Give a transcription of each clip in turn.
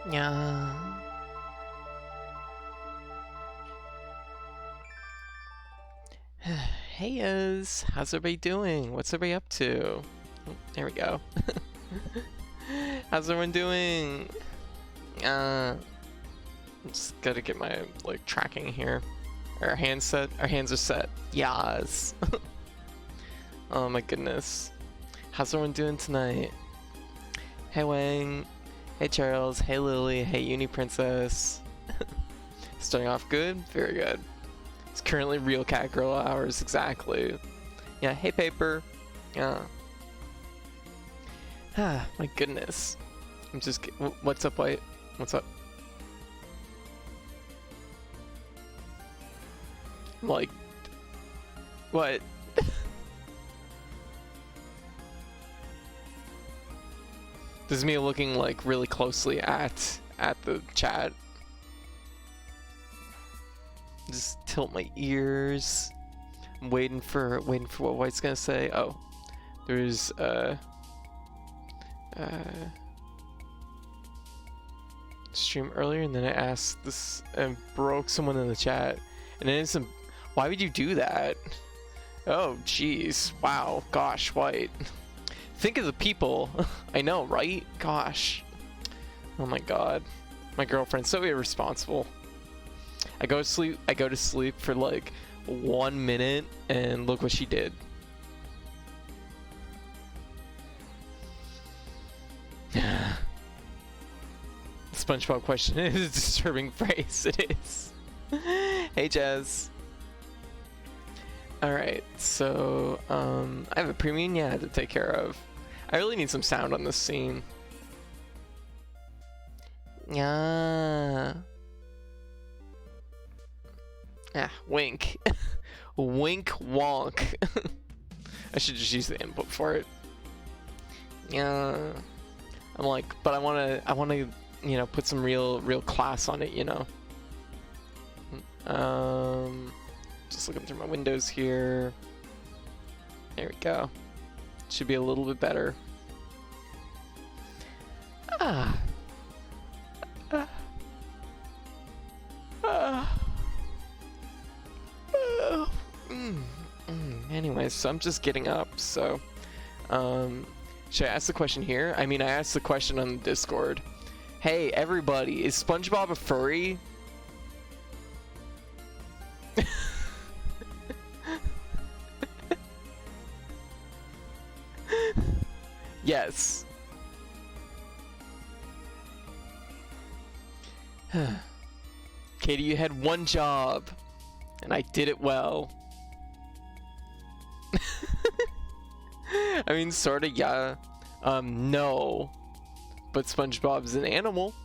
Yeah. Hey, how's everybody doing? What's everybody up to? Oh, there we go. How's everyone doing? Just gotta get my tracking here. Our hands set. Our hands are set. Yes. Oh my goodness. How's everyone doing tonight? Hey Wang. Hey Charles. Hey Lily. Hey Uni Princess. Starting off good. Very good. It's currently real cat girl hours, exactly. Yeah, hey Paper. Yeah. Ah, my goodness. I'm just. What's up, White? What's up? Like, what? This is me looking like really closely at the chat. Just tilt my ears. I'm waiting for what White's gonna say. Oh, there's stream earlier, and then I asked this and broke someone in the chat, and then some. Why would you do that? Oh, jeez. Wow. Gosh, White. Think of the people. I know, right? Gosh. Oh my god. My girlfriend's so irresponsible. I go to sleep for like 1 minute, and look what she did. SpongeBob question is a disturbing phrase. It is. Hey, Jazz. Alright, so, I have a premium, yeah, to take care of. I really need some sound on this scene. Yeah. Ah, wink. Wink wonk. I should just use the input for it. Yeah. I'm like, but I wanna, you know, put some real class on it, you know. Just looking through my windows here. There we go. Should be a little bit better. Anyways, so I'm just getting up, so should I ask the question here? I mean, I asked the question on the Discord. Hey everybody, is SpongeBob a furry? Yes. Katie, you had one job, and I did it well. I mean, sorta, yeah. No. But SpongeBob's an animal.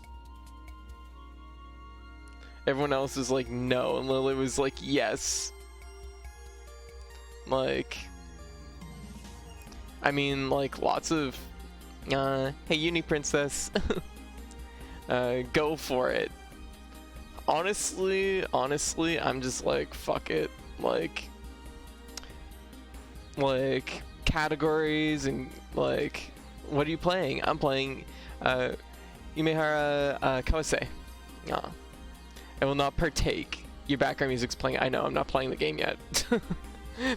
Everyone else is like, no, and Lily was like, yes. Like... I mean, like, lots of, hey, Uni Princess, go for it. Honestly, I'm just like, fuck it. Like, categories and, like, what are you playing? I'm playing, Umihara, Kawase. I will not partake. Your background music's playing. I know, I'm not playing the game yet.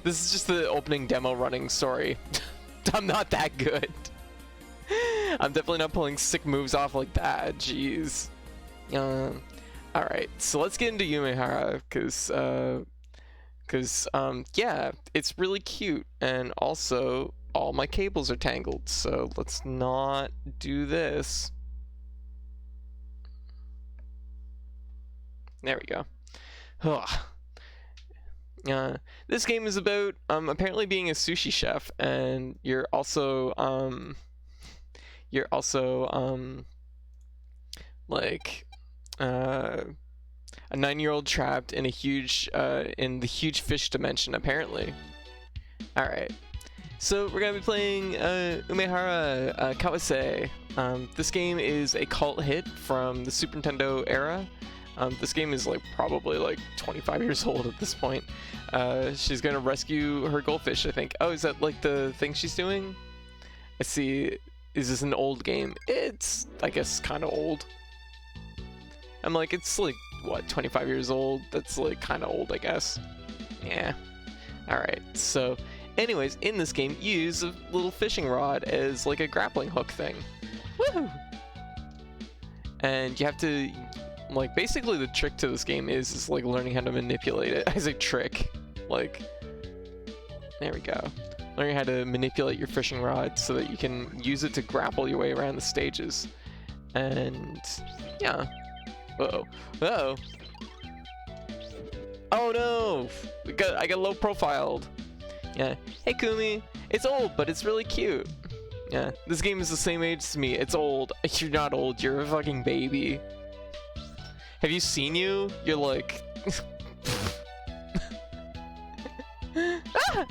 This is just the opening demo running, sorry. I'm not that good. I'm definitely not pulling sick moves off like that. Jeez. Alright, so let's get into Umihara, cause yeah, it's really cute, and also all my cables are tangled, so let's not do this. There we go. Ugh. This game is about apparently being a sushi chef, and you're also like a 9-year-old trapped in a huge in the huge fish dimension apparently. All right, so we're gonna be playing Umihara Kawase. This game is a cult hit from the Super Nintendo era. This game is like probably like 25 years old at this point. She's gonna rescue her goldfish, I think. Oh, is that like the thing she's doing? I see. Is this an old game? It's, I guess, kind of old. I'm like, it's like, what, 25 years old? That's like kind of old, I guess. Yeah. Alright, so anyways, in this game, you use a little fishing rod as like a grappling hook thing. Woohoo! And you have to, like, basically the trick to this game is like learning how to manipulate it. I say trick, like, there we go. Learning how to manipulate your fishing rod so that you can use it to grapple your way around the stages. And yeah. Uh-oh. Uh-oh. Oh no! I got low profiled. Yeah. Hey Kumi, it's old, but it's really cute. Yeah. This game is the same age as me. It's old. You're not old. You're a fucking baby. Have you seen you? You're like. Ah!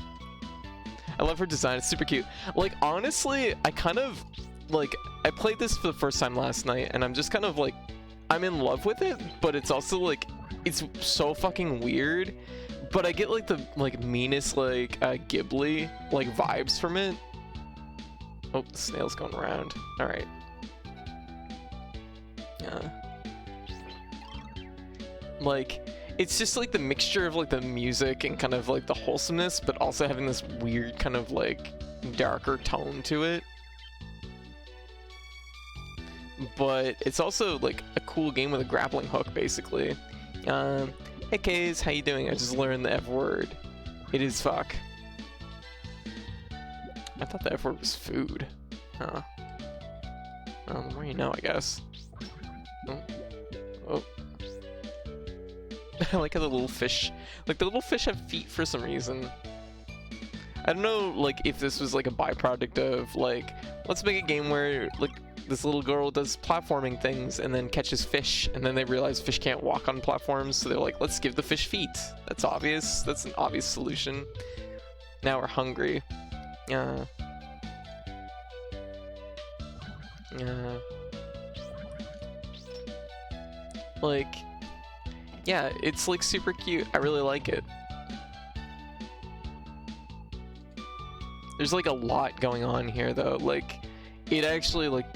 I love her design. It's super cute. Like honestly, I kind of like. I played this for the first time last night, and I'm just kind of like, I'm in love with it, but it's also like. It's so fucking weird, but I get like the meanest Ghibli like vibes from it. Oh, the snail's going around. All right. Yeah. Like it's just like the mixture of like the music and kind of like the wholesomeness, but also having this weird kind of like darker tone to it. But it's also like a cool game with a grappling hook, basically. Hey Kays, how you doing? I just learned the F word. It is fuck. I thought the F word was food. Huh. The more you know, I guess. Oh. Oh. I like how the little fish, like the little fish have feet for some reason. I don't know, like if this was like a byproduct of like, let's make a game where like this little girl does platforming things and then catches fish, and then they realize fish can't walk on platforms, so they're like, let's give the fish feet. That's obvious. That's an obvious solution. Now we're hungry. Like, yeah, it's like super cute. I really like it. There's like a lot going on here though. Like, it actually like,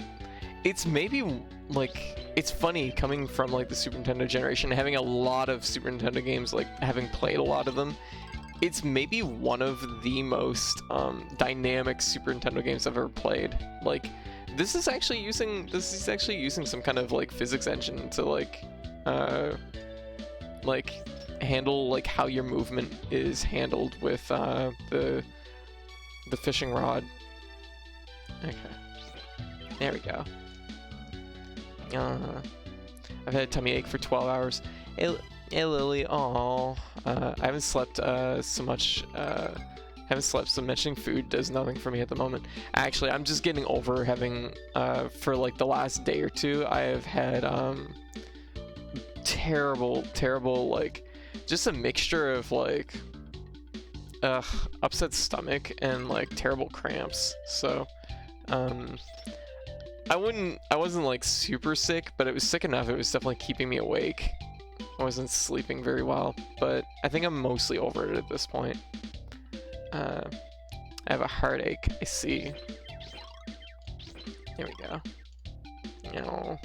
it's maybe like, it's funny coming from like the Super Nintendo generation, having a lot of Super Nintendo games, like having played a lot of them. It's maybe one of the most dynamic Super Nintendo games I've ever played. Like, this is actually using some kind of like physics engine to like handle like how your movement is handled with the fishing rod. Okay, there we go. I've had a tummy ache for 12 hours. Hey Lily, aww. I haven't slept so much. Haven't slept, so mentioning food does nothing for me at the moment. Actually, I'm just getting over having, for like the last day or two, I have had terrible, like, just a mixture of like, upset stomach and like terrible cramps. So, I wasn't like super sick, but it was sick enough. It was definitely keeping me awake. I wasn't sleeping very well, but I think I'm mostly over it at this point. I have a heartache, I see. There we go. No.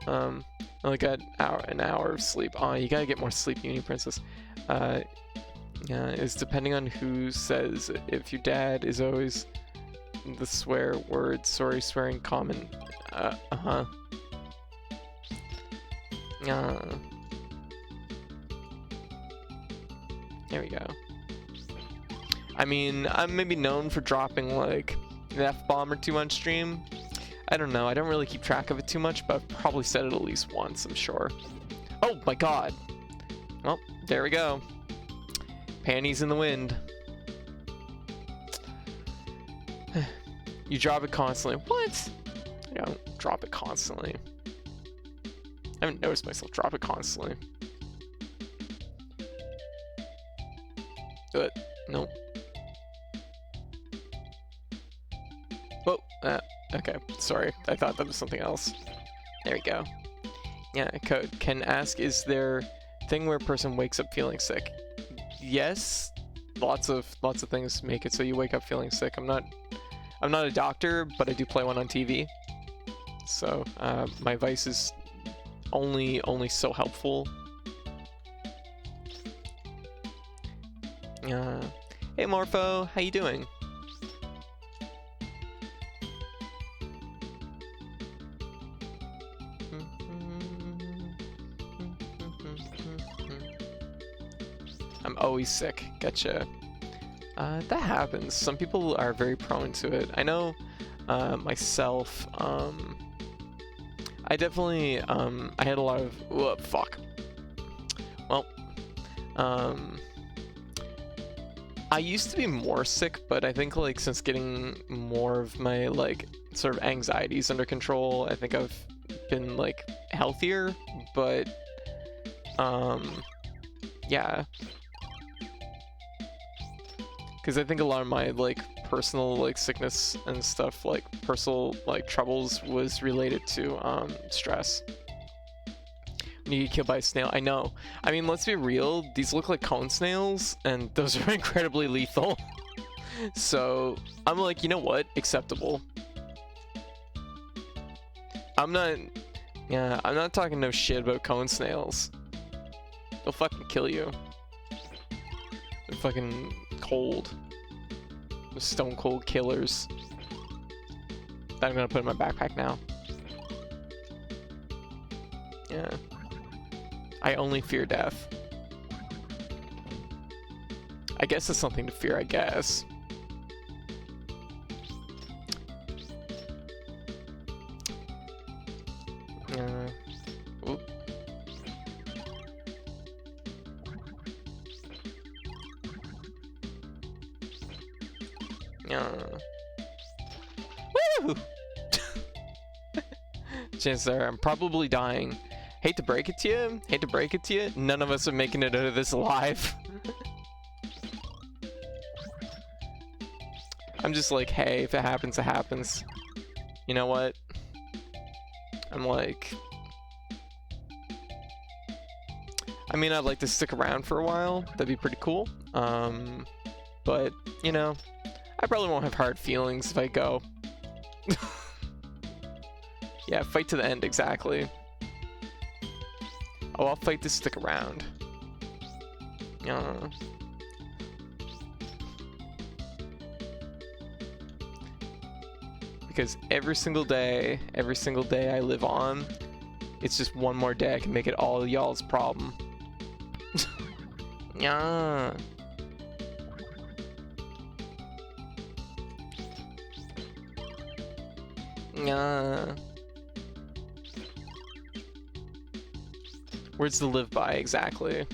I only got an hour of sleep. Oh, you gotta get more sleep, Uni Princess. Yeah, it's depending on who says. If your dad is always the swear word, sorry, swearing common. Uh-huh. There we go. I mean, I'm maybe known for dropping like an F-bomb or two on stream. I don't know, I don't really keep track of it too much, but I've probably said it at least once, I'm sure. Oh my god! Well, there we go. Panties in the wind. You drop it constantly. What? I don't drop it constantly. I haven't noticed myself drop it constantly. But, nope. Whoa, okay, sorry. I thought that was something else. There we go. Yeah, code can ask, is there a thing where a person wakes up feeling sick? Yes, lots of things make it so you wake up feeling sick. I'm not a doctor, but I do play one on TV. So, my vice is only so helpful. Hey Morpho, how you doing? I'm always sick. Gotcha. That happens. Some people are very prone to it. I know myself, I definitely, I had a lot of, whoop, fuck. Well, I used to be more sick, but I think like since getting more of my like sort of anxieties under control, I think I've been like healthier, but yeah. Because I think a lot of my like personal like sickness and stuff, like personal like troubles, was related to stress. When you get killed by a snail, I know. I mean, let's be real. These look like cone snails, and those are incredibly lethal. So I'm like, you know what? Acceptable. I'm not talking no shit about cone snails. They'll fucking kill you. They're fucking cold. They're stone cold killers. That I'm gonna put in my backpack now. Yeah. I only fear death. I guess it's something to fear, I guess. Oop. Woo! Chances are I'm probably dying. Hate to break it to you. None of us are making it out of this alive. I'm just like, hey, if it happens, it happens. You know what? I'm like, I mean, I'd like to stick around for a while. That'd be pretty cool. But, you know, I probably won't have hard feelings if I go. Yeah, fight to the end, exactly. Oh, I'll fight to stick around. Because every single day I live on, it's just one more day I can make it all y'all's problem. Yeah. Yeah. Words to live by, exactly.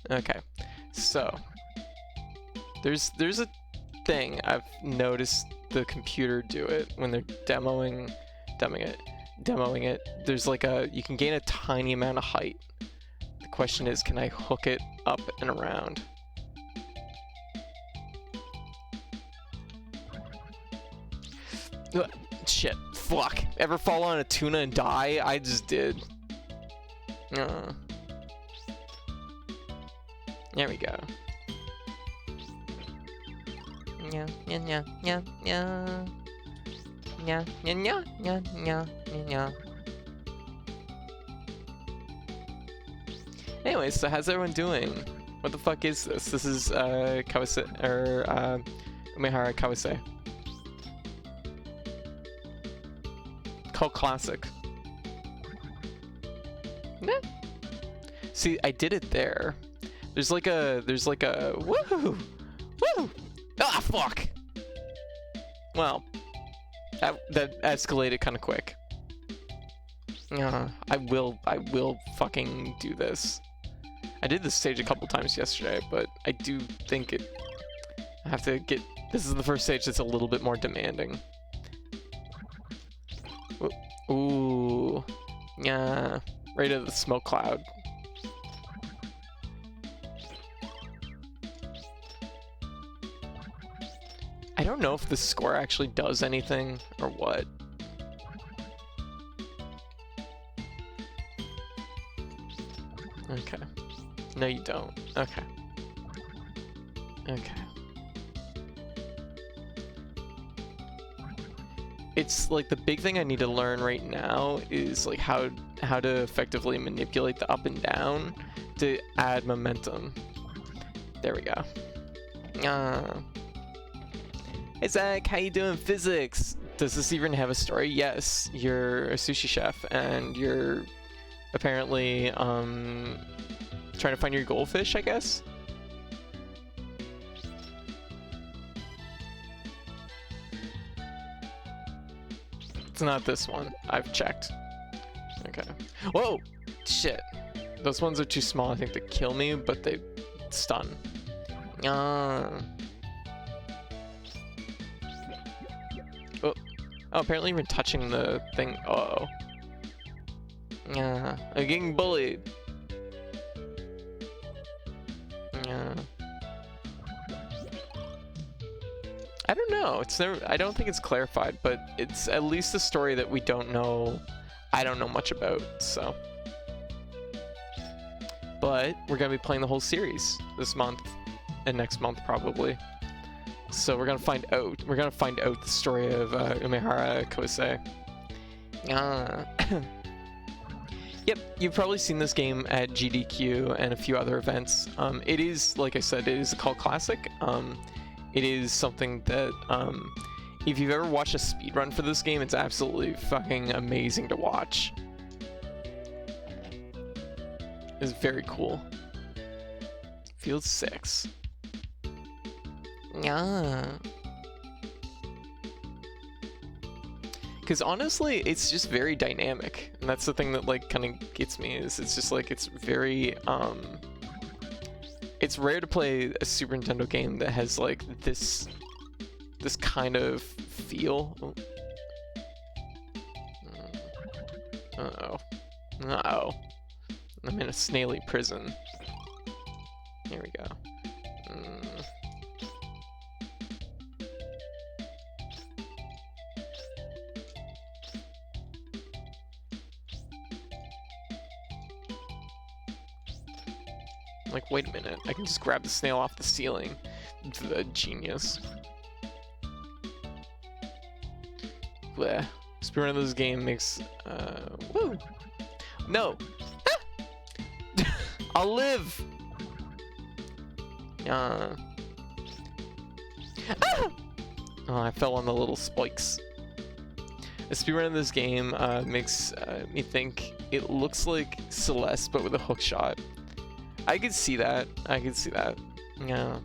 Okay, so there's a thing I've noticed the computer do it when they're demoing it. There's like you can gain a tiny amount of height. The question is, can I hook it up and around? Shit, fuck. Ever fall on a tuna and die? I just did. There we go. Yeah. Anyways, so how's everyone doing? What the fuck is this? This is Kawase, or Umihara Kawase. Called Classic. Yeah. See, I did it there. There's like a woohoo! Woo! Ah, fuck! Well, that escalated kind of quick. I will fucking do this. I did this stage a couple times yesterday, but I do think I have to get. This is the first stage that's a little bit more demanding. Ooh, yeah, right out of the smoke cloud. I don't know if the score actually does anything or what. Okay. No, you don't. Okay. Okay. it's like the big thing I need to learn right now is like how to effectively manipulate the up and down to add momentum. There we go. Hey Zach, how you doing? Physics. Does this even have a story? Yes, you're a sushi chef and you're apparently trying to find your goldfish, I guess. It's not this one. I've checked. Okay. Whoa! Shit. Those ones are too small, I think, to kill me, but they stun. Oh, apparently you've been touching the thing. Uh-oh. I'm getting bullied. I don't know. It's never. I don't think it's clarified, but it's at least a story that we don't know. I don't know much about, so. But we're gonna be playing the whole series this month and next month probably. So we're gonna find out. We're gonna find out the story of Umihara Kawase. Yep, you've probably seen this game at GDQ and a few other events. It is, like I said, it is a cult classic. It is something that, if you've ever watched a speedrun for this game, it's absolutely fucking amazing to watch. It's very cool. Field 6. Yeah. Because honestly, it's just very dynamic, and that's the thing that like kind of gets me. Is it's just like it's very it's rare to play a Super Nintendo game that has like this kind of feel. Uh-oh. Uh-oh. I'm in a snaily prison. Here we go. Like, wait a minute, I can just grab the snail off the ceiling. The genius. Bleh. Speedrun of this game makes, woo! No! Ah! I'll live! Ah! Oh, I fell on the little spikes. The speedrun of this game makes me think it looks like Celeste, but with a hook shot. I could see that. I could see that. Yeah.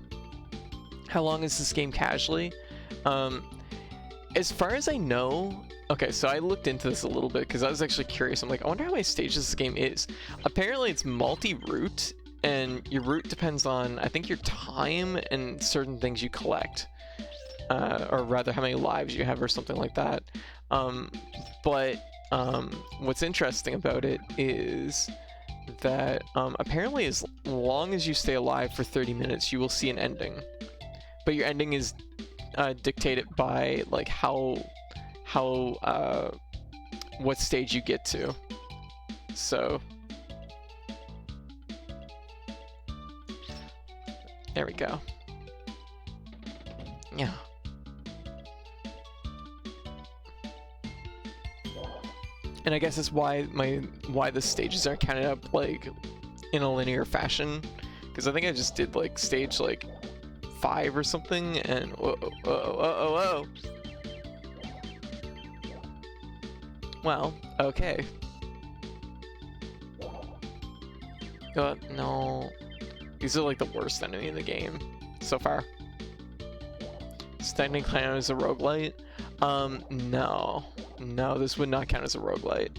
How long is this game casually? As far as I know, okay, so I looked into this a little bit because I was actually curious. I'm like, I wonder how many stages this game is. Apparently it's multi-route, and your route depends on, I think, your time and certain things you collect. Or rather how many lives you have or something like that. But what's interesting about it is that apparently as long as you stay alive for 30 minutes, you will see an ending. But your ending is dictated by like what stage you get to. So there we go. Yeah. And I guess that's why the stages are counted up like in a linear fashion, because I think I just did like stage like 5 or something, and whoa. Well, okay. No, these are like the worst enemy in the game so far. It's technically count as a roguelite. No, this would not count as a roguelite.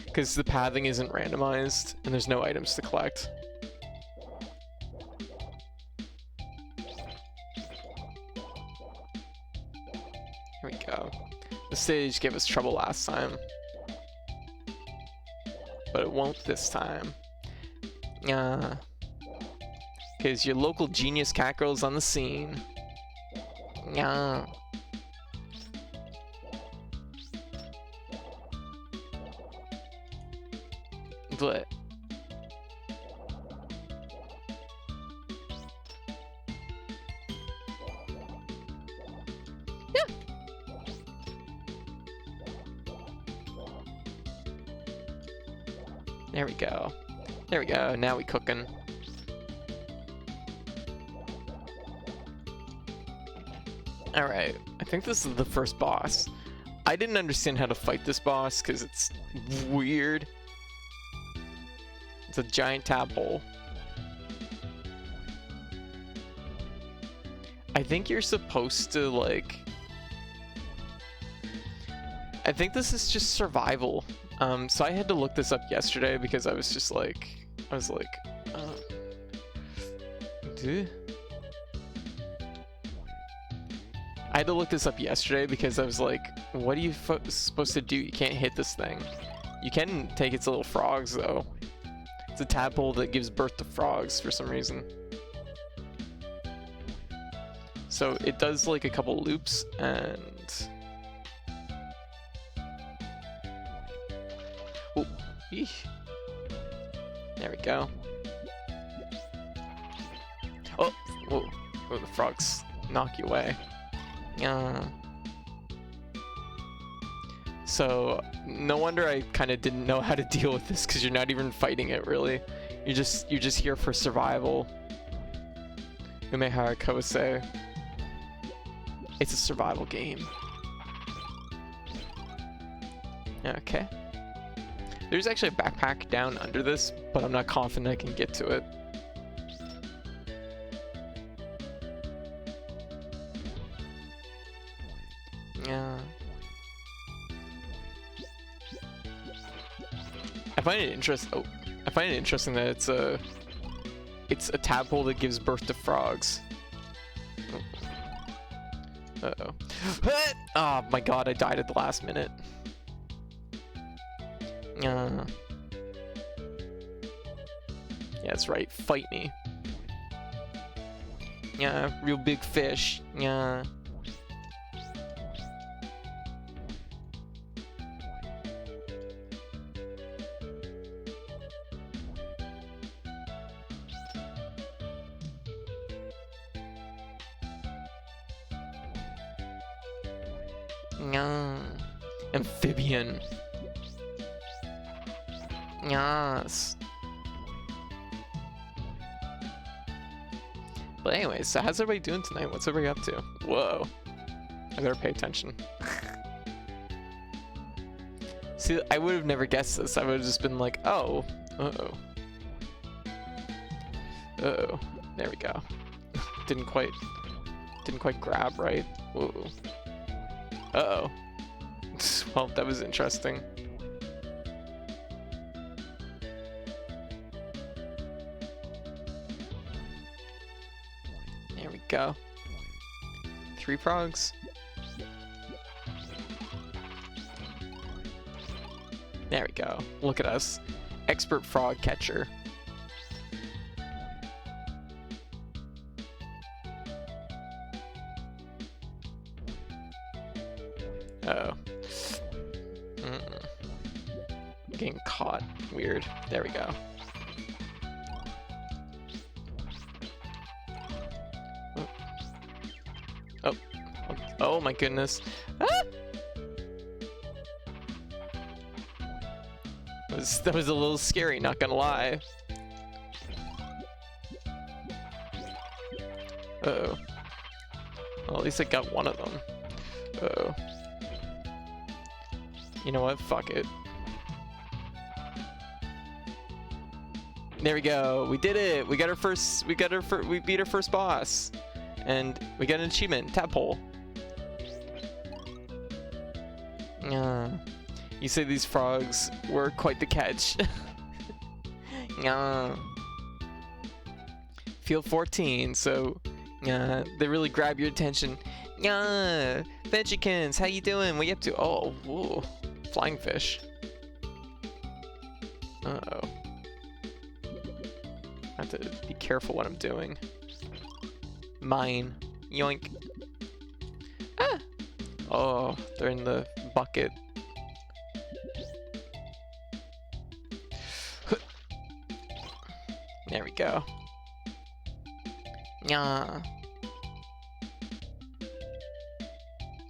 Because the pathing isn't randomized, and there's no items to collect. Here we go. The stage gave us trouble last time. But it won't this time. Because your local genius cat girl's on the scene. But yeah. There we go. There we go. Now we cooking. Alright, I think this is the first boss. I didn't understand how to fight this boss because it's weird. It's a giant tadpole. I think you're supposed to, like... I think this is just survival. So I had to look this up yesterday because I was just like... Dude. I had to look this up yesterday because I was like, what are you supposed to do? You can't hit this thing. You can take its little frogs, though. It's a tadpole that gives birth to frogs for some reason. So it does like a couple loops and... Oh, eesh. There we go. Oh, whoa. Oh, the frogs knock you away. Yeah. So no wonder I kind of didn't know how to deal with this because you're not even fighting it really. You're just here for survival. Umihara Kawase. It's a survival game. Okay. There's actually a backpack down under this, but I'm not confident I can get to it. Yeah. I find it interesting that it's a tadpole that gives birth to frogs. Uh-oh. Oh my god, I died at the last minute. Yeah, that's right. Fight me. Yeah, real big fish. Yeah. Yeah. Amphibian. Yes. But anyways, so how's everybody doing tonight? What's everybody up to? Whoa. I better pay attention. See, I would have never guessed this. I would have just been like, oh. Uh-oh. Uh-oh. There we go. Didn't quite grab right. Whoa. Uh-oh. Well, that was interesting. There we go. 3 frogs. There we go. Look at us. Expert frog catcher. Uh-oh. Getting caught. Weird. There we go. Oh. Oh my goodness. Ah! That was a little scary, not gonna lie. Uh-oh. Well, at least I got one of them. Uh-oh. You know what? Fuck it. There we go. We did it. We beat our first boss. And we got an achievement, tadpole. You say these frogs were quite the catch. Feel 14, so they really grab your attention. Veggiekins, how you doing? What you up to? Oh, whoa. Flying fish. Uh-oh. I have to be careful what I'm doing. Mine. Yoink. Ah! Oh, they're in the bucket. There we go. Yeah.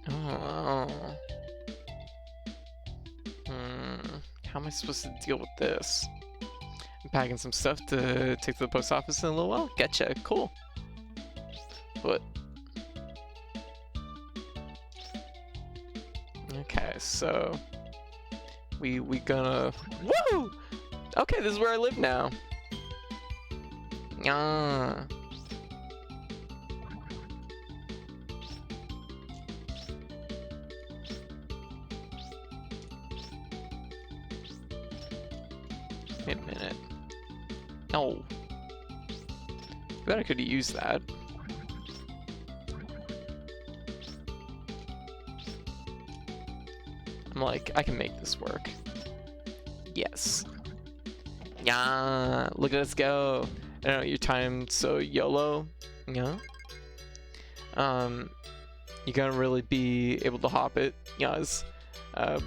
Oh. How am I supposed to deal with this? packing some stuff to take to the post office in a little while. Getcha. Cool. What? Okay, so we gonna woo. Okay, this is where I live now. Yeah. Wait a minute. No. I bet I could use that. I'm like, I can make this work. Yes. Yeah, look at us go. I don't know, your time so YOLO. Yeah. You gotta really be able to hop it. Yes.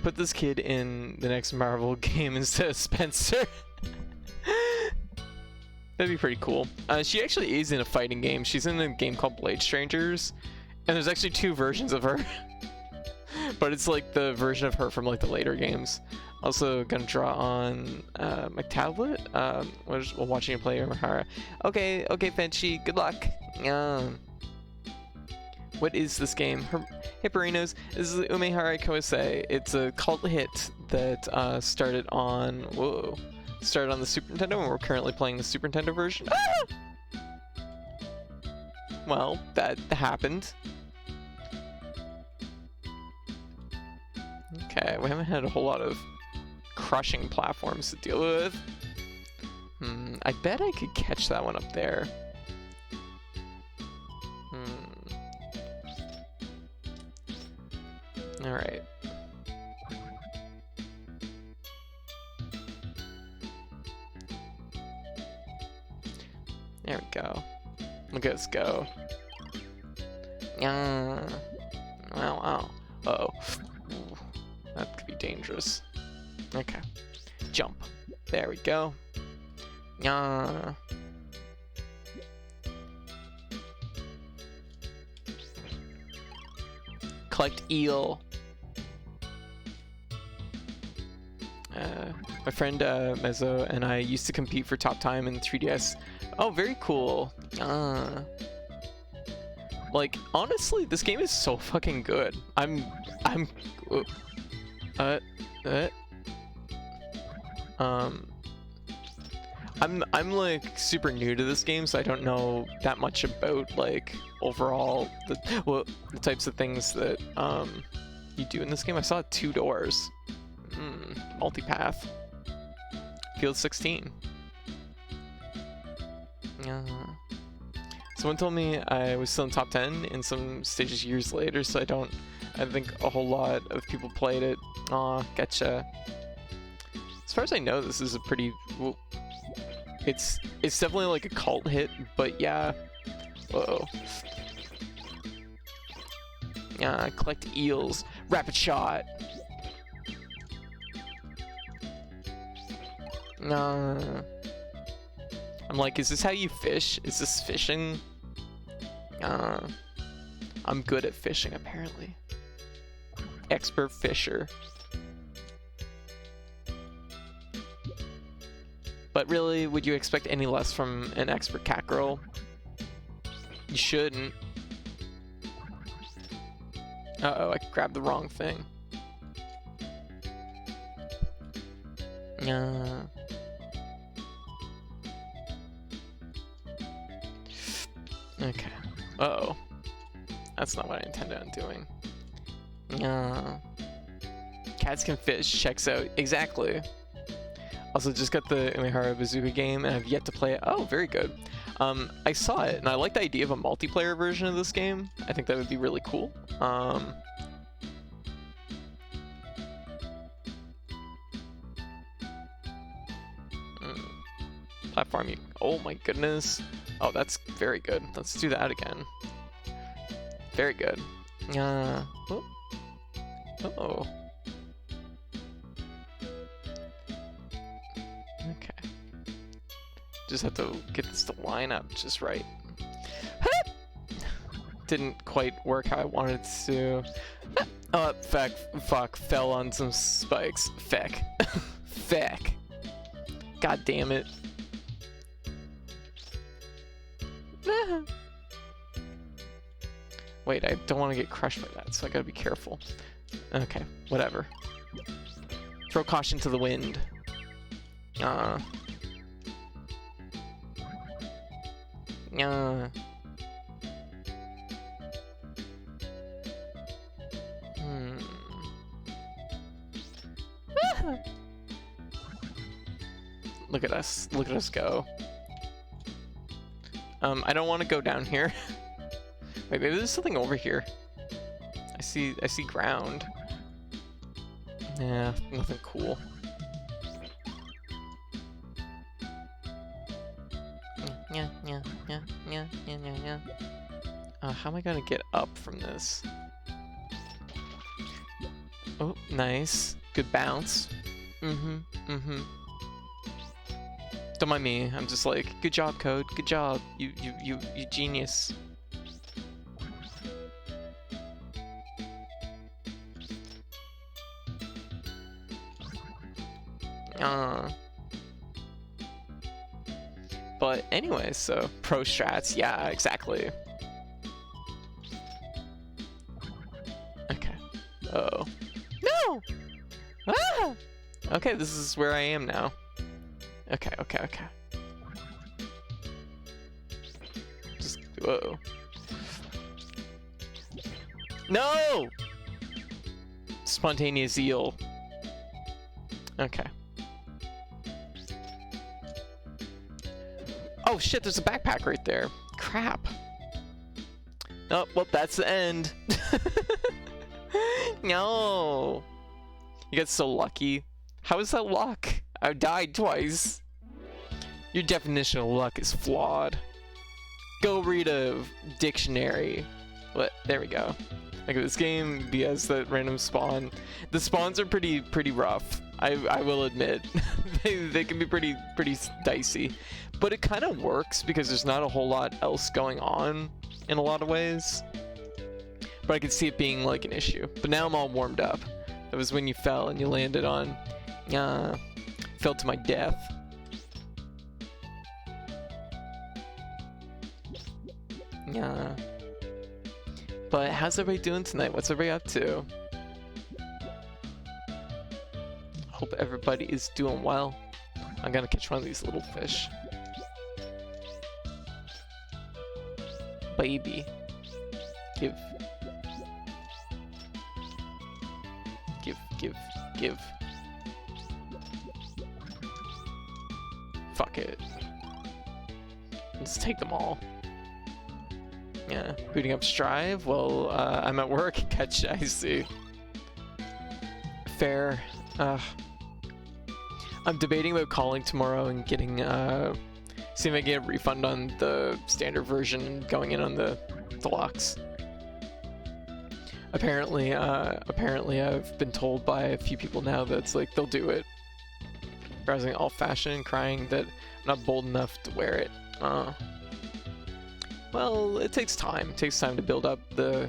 Put this kid in the next Marvel game instead of Spencer. That'd be pretty cool. She actually is in a fighting game. She's in a game called Blade Strangers, and there's actually 2 versions of her. But it's like the version of her from like the later games. Also gonna draw on my tablet while watching you play Umihara. Okay, Fenchy, good luck. What is this game? Hipparinos. This is Umihara Kawase. It's a cult hit that started on the Super Nintendo, and we're currently playing the Super Nintendo version. Ah! Well, that happened. Okay, we haven't had a whole lot of crushing platforms to deal with. I bet I could catch that one up there. Alright. There we go. Look at us go. Yeah. Wow. Uh-oh. That could be dangerous. Okay. Jump. There we go. Yeah. Collect eel. My friend Mezzo and I used to compete for top time in 3DS. Oh, very cool. Like, honestly, this game is so fucking good. I'm like super new to this game, so I don't know that much about like overall the types of things that you do in this game. I saw 2 doors. Multipath. Field 16. Someone told me I was still in top 10 in some stages years later, so I think a whole lot of people played it. Aw, getcha. As far as I know, this is a pretty... It's definitely like a cult hit, but yeah. Whoa. Yeah, collect eels. Rapid shot. I'm like, is this how you fish? Is this fishing? I'm good at fishing, apparently. Expert fisher. But really, would you expect any less from an expert cat girl? You shouldn't. Uh-oh, I grabbed the wrong thing. Okay. Uh-oh. That's not what I intended on doing. Cats can fish. Checks out. Exactly. Also, just got the Umihara Bazooka game, and I've yet to play it. Oh, very good. I saw it, and I like the idea of a multiplayer version of this game. I think that would be really cool. Platform you. Oh my goodness. Oh, that's very good. Let's do that again. Very good. Oh. Okay. Just have to get this to line up just right. Didn't quite work how I wanted to. Oh, fuck. Fell on some spikes. Feck. God damn it. Wait, I don't want to get crushed by that, so I gotta be careful. Okay, whatever. Throw caution to the wind. Hmm. Look at us. Look at us go. I don't want to go down here. Wait, maybe there's something over here. I see ground. Yeah, nothing cool. Yeah. How am I gonna get up from this? Oh, nice. Good bounce. Mm-hmm. Don't mind me. I'm just like, good job, Code. Good job. You genius. But anyway, so pro strats, yeah, exactly. Okay. Uh-oh. No! Ah! Okay, this is where I am now. Okay. Just, whoa. No! Spontaneous eel. Okay. Oh shit, there's a backpack right there. Crap. Oh, well, that's the end. No. You got so lucky. How is that luck? I died twice. Your definition of luck is flawed. Go read a dictionary. What? There we go. Look at this game. BS that random spawn. The spawns are pretty rough. I will admit. they can be pretty dicey. But it kind of works because there's not a whole lot else going on in a lot of ways. But I could see it being like an issue. But now I'm all warmed up. That was when you fell and you landed on. Fell to my death. Yeah. But how's everybody doing tonight? What's everybody up to? Hope everybody is doing well. I'm gonna catch one of these little fish. Baby. Give. Fuck it. Let's take them all. Yeah, booting up Strive. Well, I'm at work. Catch, I see. Fair. I'm debating about calling tomorrow and getting, see if I can get a refund on the standard version and going in on the deluxe. Apparently I've been told by a few people now that it's like they'll do it. Browsing all fashion and crying that I'm not bold enough to wear it. Well, it takes time. It takes time to build up the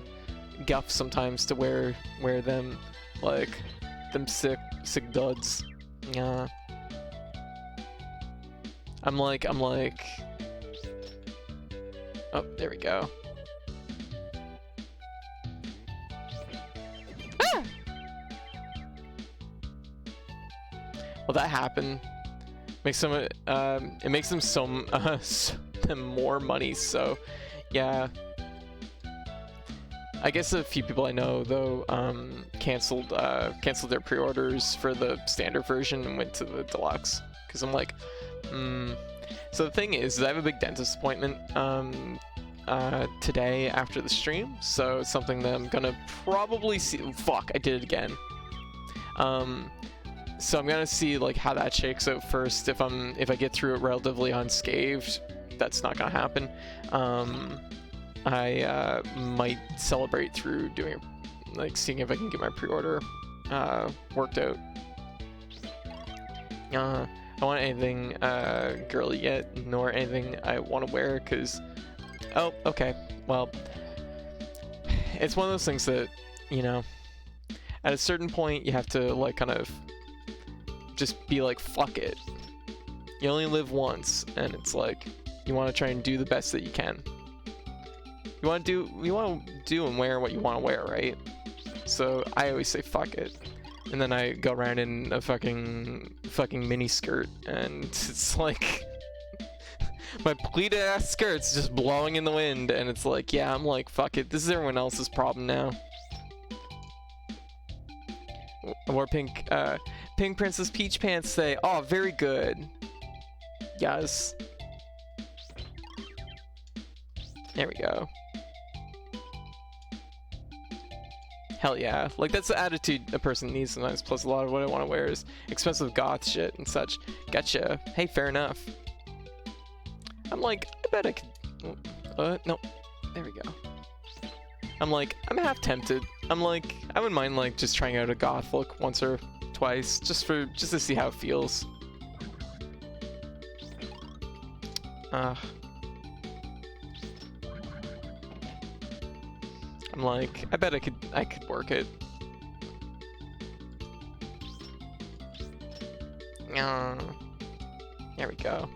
guff sometimes to wear them, like them sick duds. Yeah. I'm like. Oh, there we go. Ah! Well, that happened. Makes them. It makes them them more money. So, yeah. I guess a few people I know though canceled their pre-orders for the standard version and went to the deluxe because I'm like, So the thing is I have a big dentist appointment today after the stream, so it's something that I'm gonna probably see. Fuck, I did it again. So I'm gonna see like how that shakes out first. If I get through it relatively unscathed, that's not gonna happen. I might celebrate through doing, like, seeing if I can get my pre-order worked out. I don't want anything girly yet, nor anything I want to wear, because... Oh, okay. Well, it's one of those things that, you know, at a certain point, you have to, like, kind of just be like, fuck it. You only live once, and it's like, you want to try and do the best that you can. You want to do and wear what you want to wear, right? So I always say fuck it, and then I go around in a fucking mini skirt, and it's like my pleated ass skirt's just blowing in the wind, and it's like, yeah, I'm like, fuck it, this is everyone else's problem now. I wore pink Princess Peach pants today. Oh, very good. Yes. There we go. Hell yeah. Like, that's the attitude a person needs sometimes, plus a lot of what I want to wear is expensive goth shit and such. Gotcha. Hey, fair enough. I'm like, I bet I could... no. There we go. I'm like, I'm half tempted. I'm like, I wouldn't mind, like, just trying out a goth look once or twice, just to see how it feels. I'm like, I bet I could work it. There we go.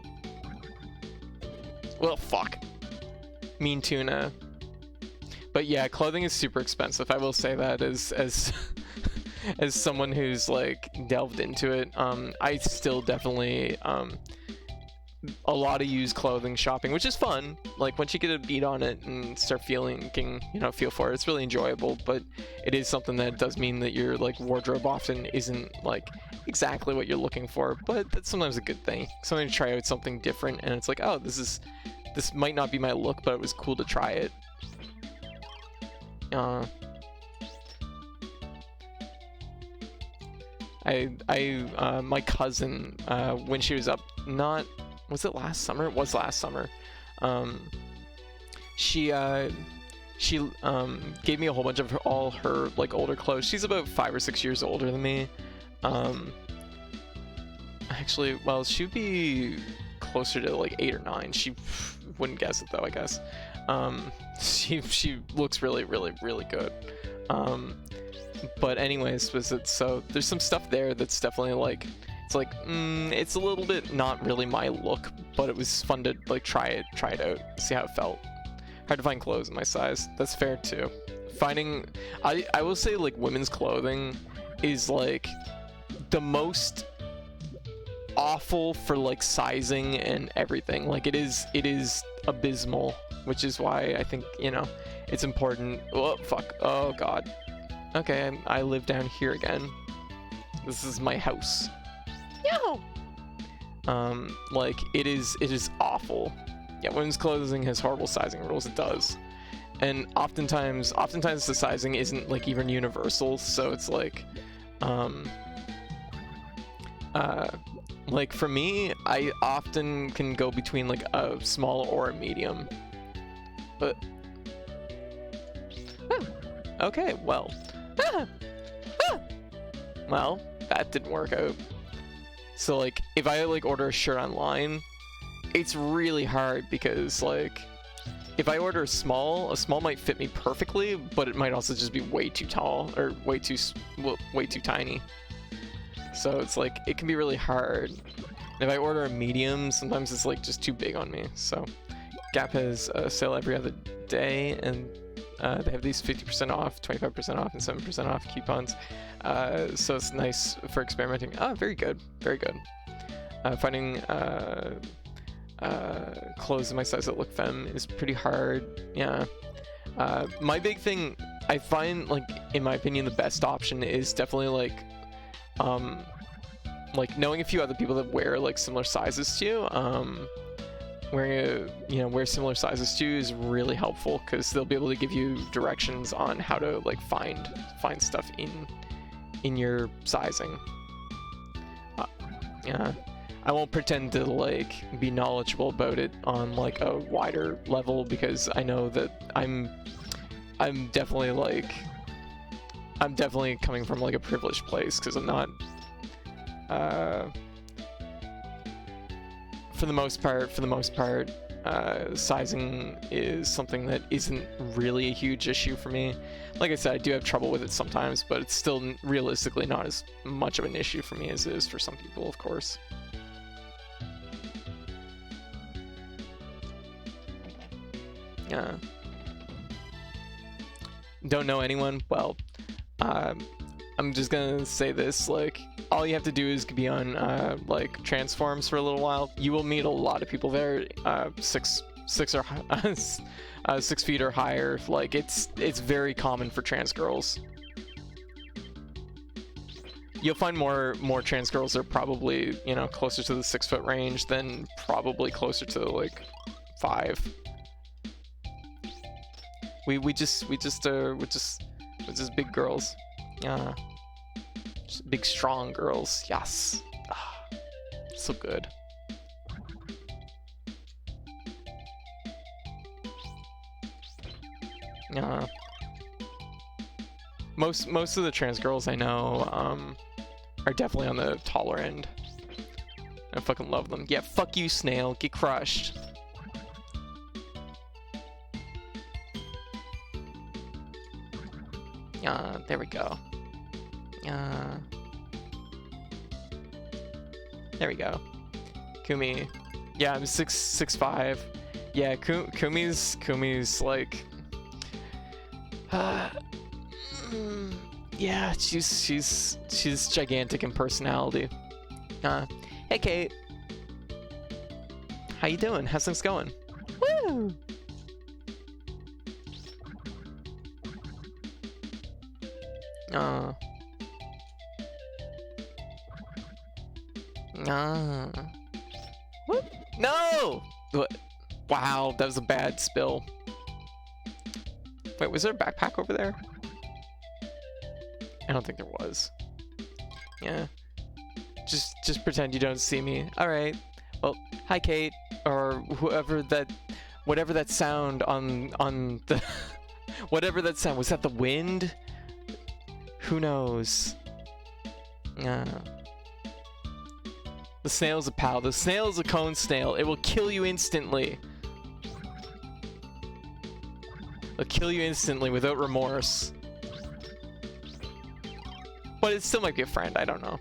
Well, fuck. Mean tuna. But yeah, clothing is super expensive. I will say that as as someone who's like delved into it. I still definitely a lot of used clothing shopping, which is fun. Like, once you get a beat on it and start feeling, you know, feel for it, it's really enjoyable. But it is something that does mean that your like wardrobe often isn't like exactly what you're looking for. But that's sometimes a good thing. Sometimes you try out something different, and it's like, oh, this might not be my look, but it was cool to try it. My cousin, when she was up, was it last summer? It was last summer. She gave me a whole bunch of all her like older clothes. She's about 5 or 6 years older than me. Actually, well, she'd be closer to like 8 or 9. She wouldn't guess it though, I guess. She looks really, really, really good. But anyways, so there's some stuff there that's definitely like, it's like, it's a little bit not really my look, but it was fun to like try it out, see how it felt. Hard to find clothes in my size. That's fair too. I will say, like, women's clothing is like the most awful for like sizing and everything. Like, it is abysmal, which is why I think, you know, it's important. Oh fuck. Oh god. Okay, I live down here again. This is my house. Yo. Like, it is awful. Yeah, women's clothing has horrible sizing rules. It does. And oftentimes the sizing isn't like even universal, so it's like like for me, I often can go between like a small or a medium. But okay, well. Well, that didn't work out. So like, if I like order a shirt online, it's really hard because like, if I order a small might fit me perfectly, but it might also just be way too tall or way too tiny. So it's like, it can be really hard. And if I order a medium, sometimes it's like just too big on me. So Gap has a sale every other day, and they have these 50% off, 25% off, and 7% off coupons. So it's nice for experimenting. Oh, very good, very good. Finding clothes in my size that look femme is pretty hard. Yeah. My big thing, I find, like, in my opinion, the best option is definitely like knowing a few other people that wear like similar sizes to you. Wear similar sizes to is really helpful because they'll be able to give you directions on how to like find stuff in your sizing. Yeah, I won't pretend to like be knowledgeable about it on like a wider level because I know that I'm definitely coming from like a privileged place because I'm not for the most part, sizing is something that isn't really a huge issue for me. Like I said, I do have trouble with it sometimes, but it's still realistically not as much of an issue for me as it is for some people, of course. Yeah. don't know anyone, well, I'm just gonna say this, like, all you have to do is be on like transforms for a little while. You will meet a lot of people there, 6 feet or higher. Like, it's very common for trans girls. You'll find more trans girls are probably, you know, closer to the 6 foot range than probably closer to like 5. We're just big girls. Just big strong girls. Yes. Ah, so good. Most of the trans girls I know are definitely on the taller end. I fucking love them. Yeah, fuck you, Snail. Get crushed. There we go. There we go. Kumi. Yeah, I'm 6'5". Yeah, Kumi's like yeah, she's gigantic in personality. Hey Kate. How you doing? How's things going? Woo! Whoop. No! What? Wow, that was a bad spill. Wait, was there a backpack over there? I don't think there was. Yeah. Just pretend you don't see me. Alright. Well, hi Kate. Or whatever that sound on the whatever that sound. Was that the wind? Who knows? The snail's a pal. The snail is a cone snail. It will kill you instantly. It'll kill you instantly without remorse. But it still might be a friend. I don't know.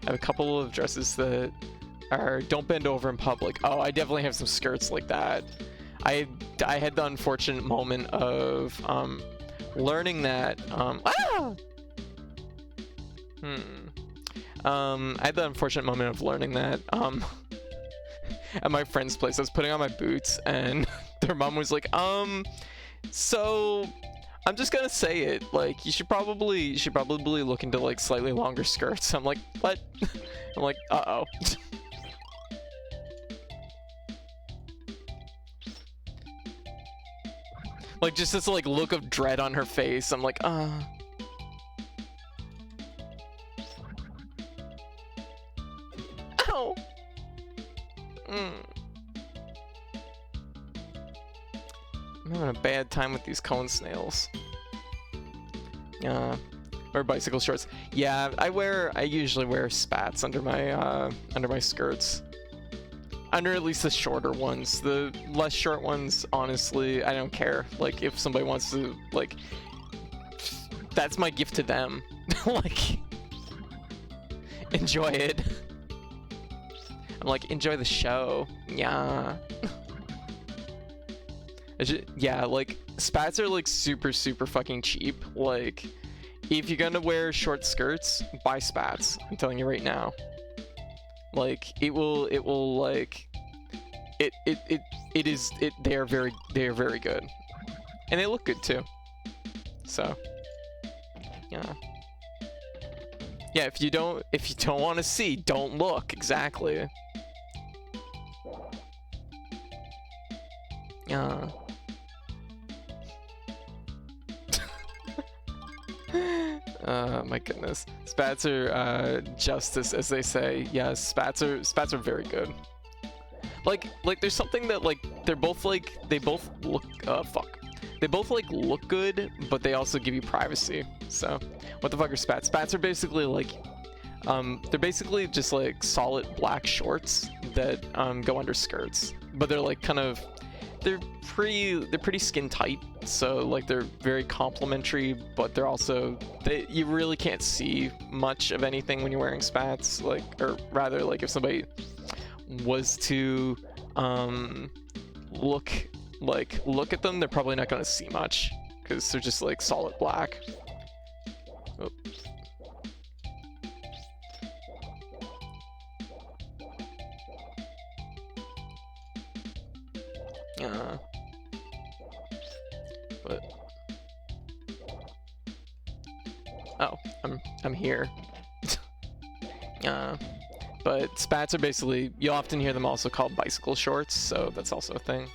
I have a couple of dresses that are don't bend over in public. Oh, I definitely have some skirts like that. I had the unfortunate moment of learning that I had the unfortunate moment of learning that at my friend's place. I was putting on my boots and their mom was like, so I'm just gonna say it, like, you should probably look into like slightly longer skirts. I'm like, what? I'm like, uh-oh. Like, just this like look of dread on her face. I'm like, Ow. I'm having a bad time with these cone snails. Wear bicycle shorts. Yeah, I usually wear spats under my skirts. Under at least the shorter ones. The less short ones, honestly, I don't care. Like, if somebody wants to, like, that's my gift to them. Like, enjoy it. I'm like, enjoy the show. Yeah. Yeah, like, spats are, like, super fucking cheap. Like, if you're gonna wear short skirts, buy spats. I'm telling you right now. Like, they are very good. And they look good too. So, yeah. Yeah, if you don't want to see, don't look. Exactly. Yeah. My goodness. Spats are justice, as they say. Yes, spats are very good. Like there's something that, like, they both look look good, but they also give you privacy. So, what the fuck are spats? Spats are basically like they're basically just like solid black shorts that go under skirts, but they're like they're pretty skin tight, so like they're very complimentary, but they're also you really can't see much of anything when you're wearing spats. Like, or rather, like, if somebody was to look like look at them, they're probably not gonna see much because they're just like solid black. Oh. But oh, I'm here. But spats are basically, you'll often hear them also called bicycle shorts, so that's also a thing.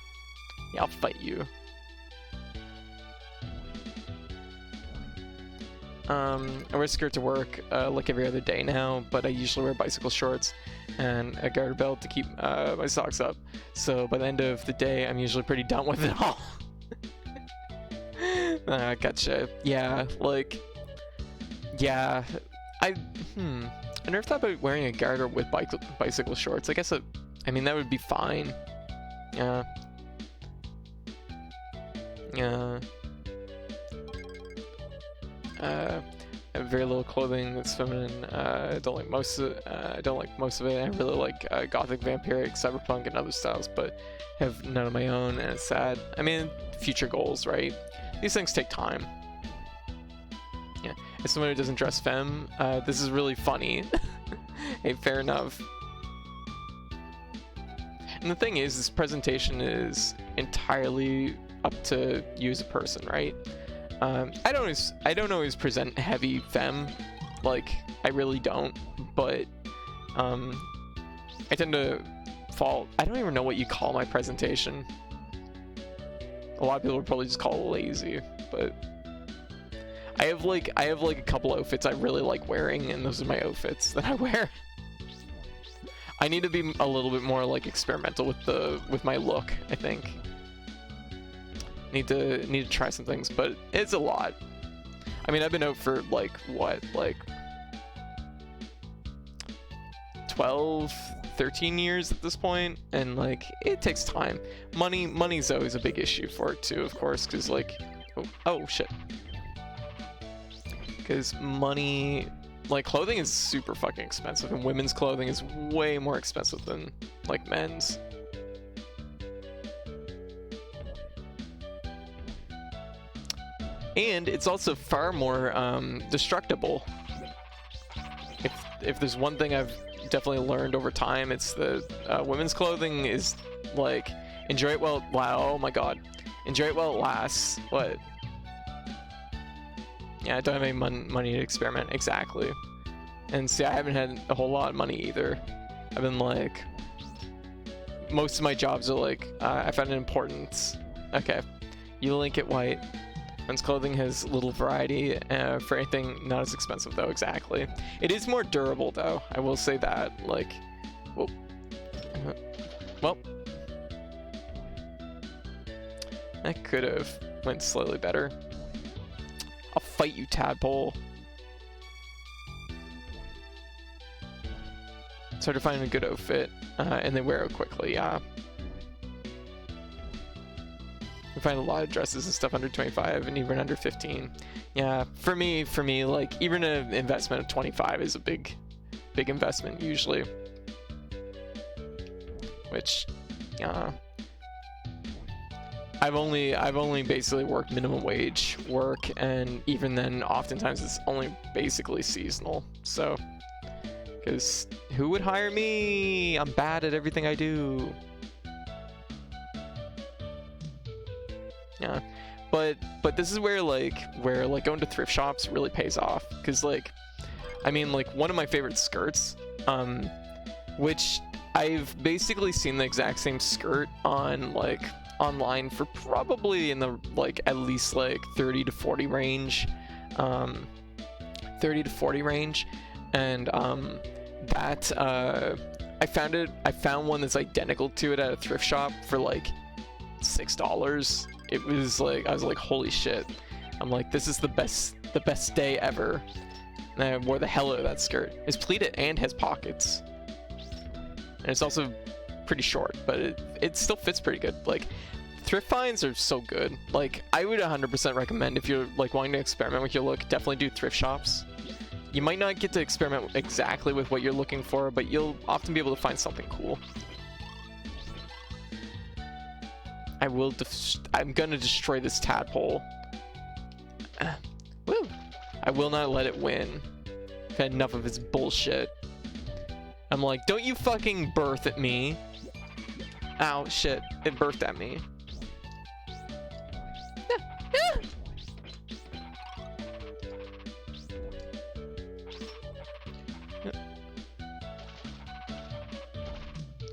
Yeah, I'll fight you. I wear a skirt to work like every other day now, but I usually wear bicycle shorts and a garter belt to keep my socks up. So by the end of the day, I'm usually pretty done with it all. Gotcha. Yeah, like, yeah, I never thought about wearing a garter with bicycle shorts. I guess I mean, that would be fine. Yeah. Yeah. I have very little clothing that's feminine. I don't like most of it. I really like gothic, vampiric, cyberpunk, and other styles, but have none of my own, and it's sad. I mean, future goals, right? These things take time. Yeah. As someone who doesn't dress femme, this is really funny. Hey, fair enough. And the thing is, this presentation is entirely up to you as a person, right? I don't always present heavy femme, like I really don't, but I tend to fall. I don't even know what you call my presentation. A lot of people would probably just call it lazy, but I have like a couple outfits I really like wearing, and those are my outfits that I wear. I need to be a little bit more like experimental with my look, I think. Need to try some things, but it's a lot. I mean, I've been out for like what, like 12, 13 years at this point, and like it takes time. Money's always a big issue for it too, of course, because like oh shit. Because money, like clothing is super fucking expensive, and women's clothing is way more expensive than like men's. And it's also far more destructible. If there's one thing I've definitely learned over time, it's that women's clothing is like, enjoy it while, wow, oh my god, enjoy it while it lasts. What? Yeah, I don't have any money to experiment, exactly. And see, I haven't had a whole lot of money either. I've been like, most of my jobs are like, I found an importance. Okay, you link it white. Men's clothing has little variety for anything not as expensive though, exactly. It is more durable though, I will say that. Like, whoa. Well, that could have went slightly better. I'll fight you, tadpole. It's hard to find a good outfit, and they wear it quickly, yeah. You find a lot of dresses and stuff under 25 and even under 15. Yeah, for me, like even an investment of 25 is a big investment usually. Which, yeah. I've only basically worked minimum wage work, and even then, oftentimes it's only basically seasonal. So, because who would hire me? I'm bad at everything I do. Yeah, but this is where going to thrift shops really pays off, because like, I mean, like one of my favorite skirts, which I've basically seen the exact same skirt on like online for probably in the like at least like 30 to 40 range, 30 to 40 range, and that I found one that's identical to it at a thrift shop for like $6. It was like, I was like, holy shit. I'm like, this is the best day ever. And I wore the hell out of that skirt. It's pleated and has pockets. And it's also pretty short, but it still fits pretty good. Like, thrift finds are so good. Like, I would 100% recommend, if you're like wanting to experiment with your look, definitely do thrift shops. You might not get to experiment exactly with what you're looking for, but you'll often be able to find something cool. I'm gonna destroy this tadpole. Woo! I will not let it win. I've had enough of its bullshit. I'm like, don't you fucking birth at me. Ow, shit. It birthed at me.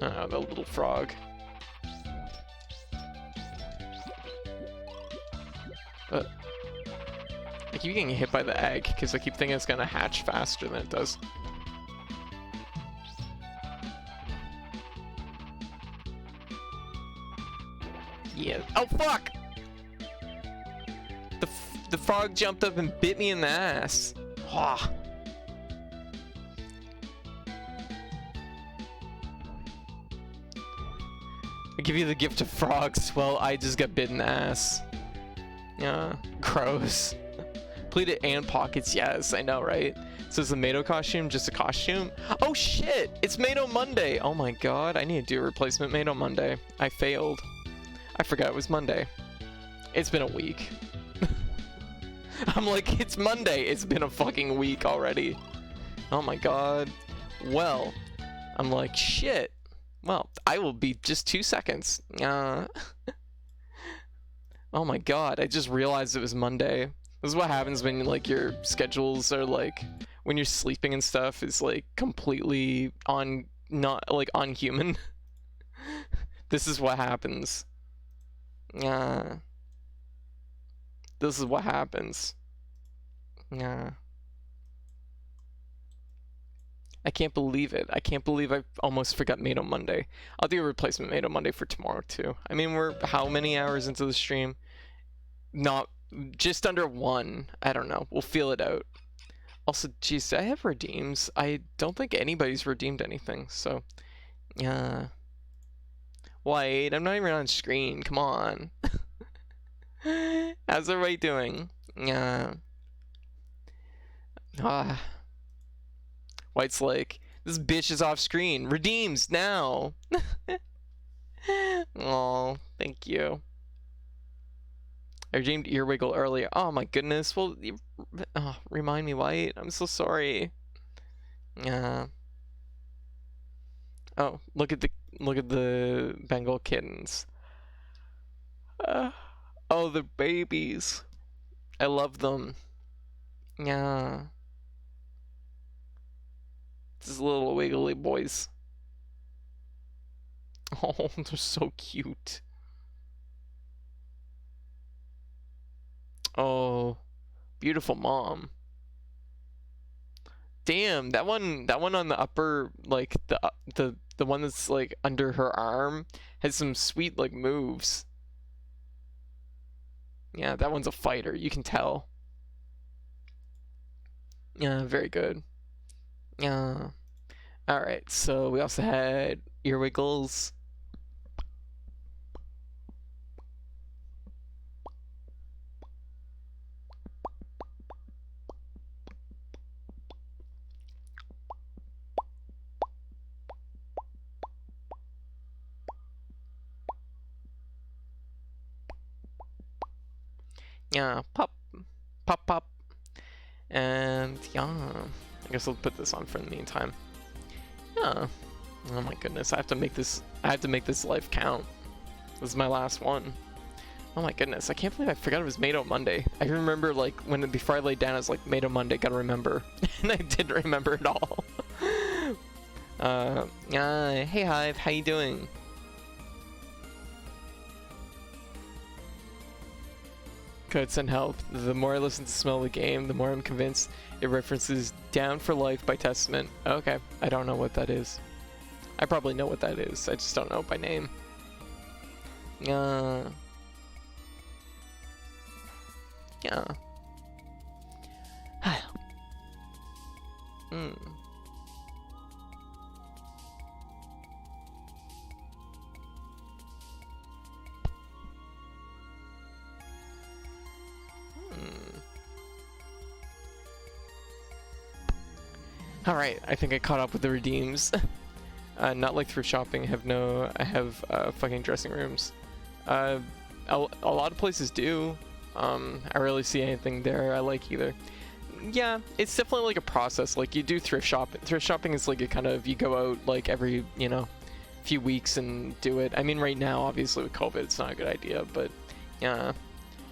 Oh, the little frog. I keep getting hit by the egg because I keep thinking it's gonna hatch faster than it does. Yeah. Oh fuck! The frog jumped up and bit me in the ass. Ah. I give you the gift of frogs. Well, I just got bit in the ass. Yeah, gross. Pleated and pockets, yes, I know, right? So is the Mado costume just a costume? Oh shit! It's Mado Monday! Oh my god, I need to do a replacement Mado Monday. I failed. I forgot it was Monday. It's been a week. I'm like, it's Monday! It's been a fucking week already. Oh my god. Well, I'm like, shit. Well, I will be just 2 seconds. Oh my god, I just realized it was Monday. This is what happens when like your schedules are like, when you're sleeping and stuff is like completely not like unhuman. This is what happens. This is what happens. I can't believe it. I can't believe I almost forgot Made on Monday. I'll do a replacement Made on Monday for tomorrow too. I mean, we're how many hours into the stream? Not just under 1. I don't know. We'll feel it out. Also, geez, I have redeems. I don't think anybody's redeemed anything. So, yeah. Wait, I'm not even on screen. Come on. How's everybody doing? White's like, this bitch is off screen. Redeems now. Oh, thank you. I redeemed Earwiggle earlier. Oh my goodness. Well, remind me, White. I'm so sorry. Oh, look at the Bengal kittens. Oh, the babies. I love them. Yeah. These little wiggly boys. Oh, they're so cute. Oh, beautiful mom. Damn, that one on the upper, like the one that's like under her arm has some sweet like moves. Yeah, that one's a fighter, you can tell. Yeah, very good. Yeah. Alright, so we also had Earwiggles. Yeah, pop, pop, pop. And yeah, I guess I'll put this on for the meantime. Yeah. Oh my goodness, I have to make this life count. This is my last one. Oh my goodness, I can't believe I forgot it was Made on Monday. I remember like before I laid down, I was like, Made on Monday, gotta remember. And I didn't remember at all. Hey Hive, how you doing? Codes and help. The more I listen to Smell the Game, the more I'm convinced it references Down for Life by Testament. Okay, I don't know what that is. I probably know what that is, I just don't know it by name. Yeah. Alright, I think I caught up with the redeems. Not like through shopping, I have fucking dressing rooms. a lot of places do. I rarely see anything there I like either. Yeah, it's definitely like a process. Like you do thrift shopping. Thrift shopping is like a kind of, you go out like every, you know, few weeks and do it. I mean, right now, obviously with COVID, it's not a good idea, but yeah.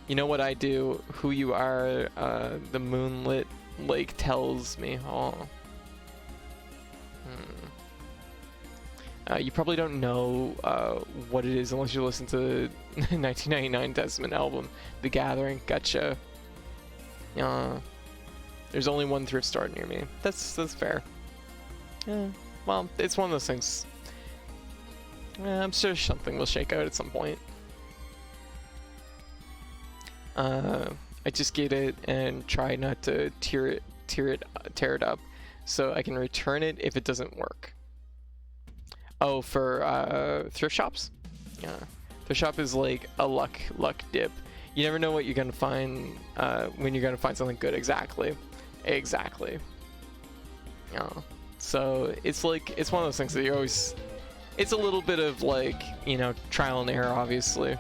You know what I do? Who you are, the moonlit lake tells me. Oh. You probably don't know what it is unless you listen to the 1999 Desmond album, The Gathering. Gotcha. There's only one thrift store near me. That's fair. Yeah. Well, it's one of those things. I'm sure something will shake out at some point. I just get it and try not to tear it up, so I can return it if it doesn't work. Oh, for thrift shops? Yeah. Thrift shop is like a luck dip. You never know what you're gonna find when you're gonna find something good. Exactly. Yeah. So it's like, it's one of those things that you're always, it's a little bit of like, you know, trial and error, obviously.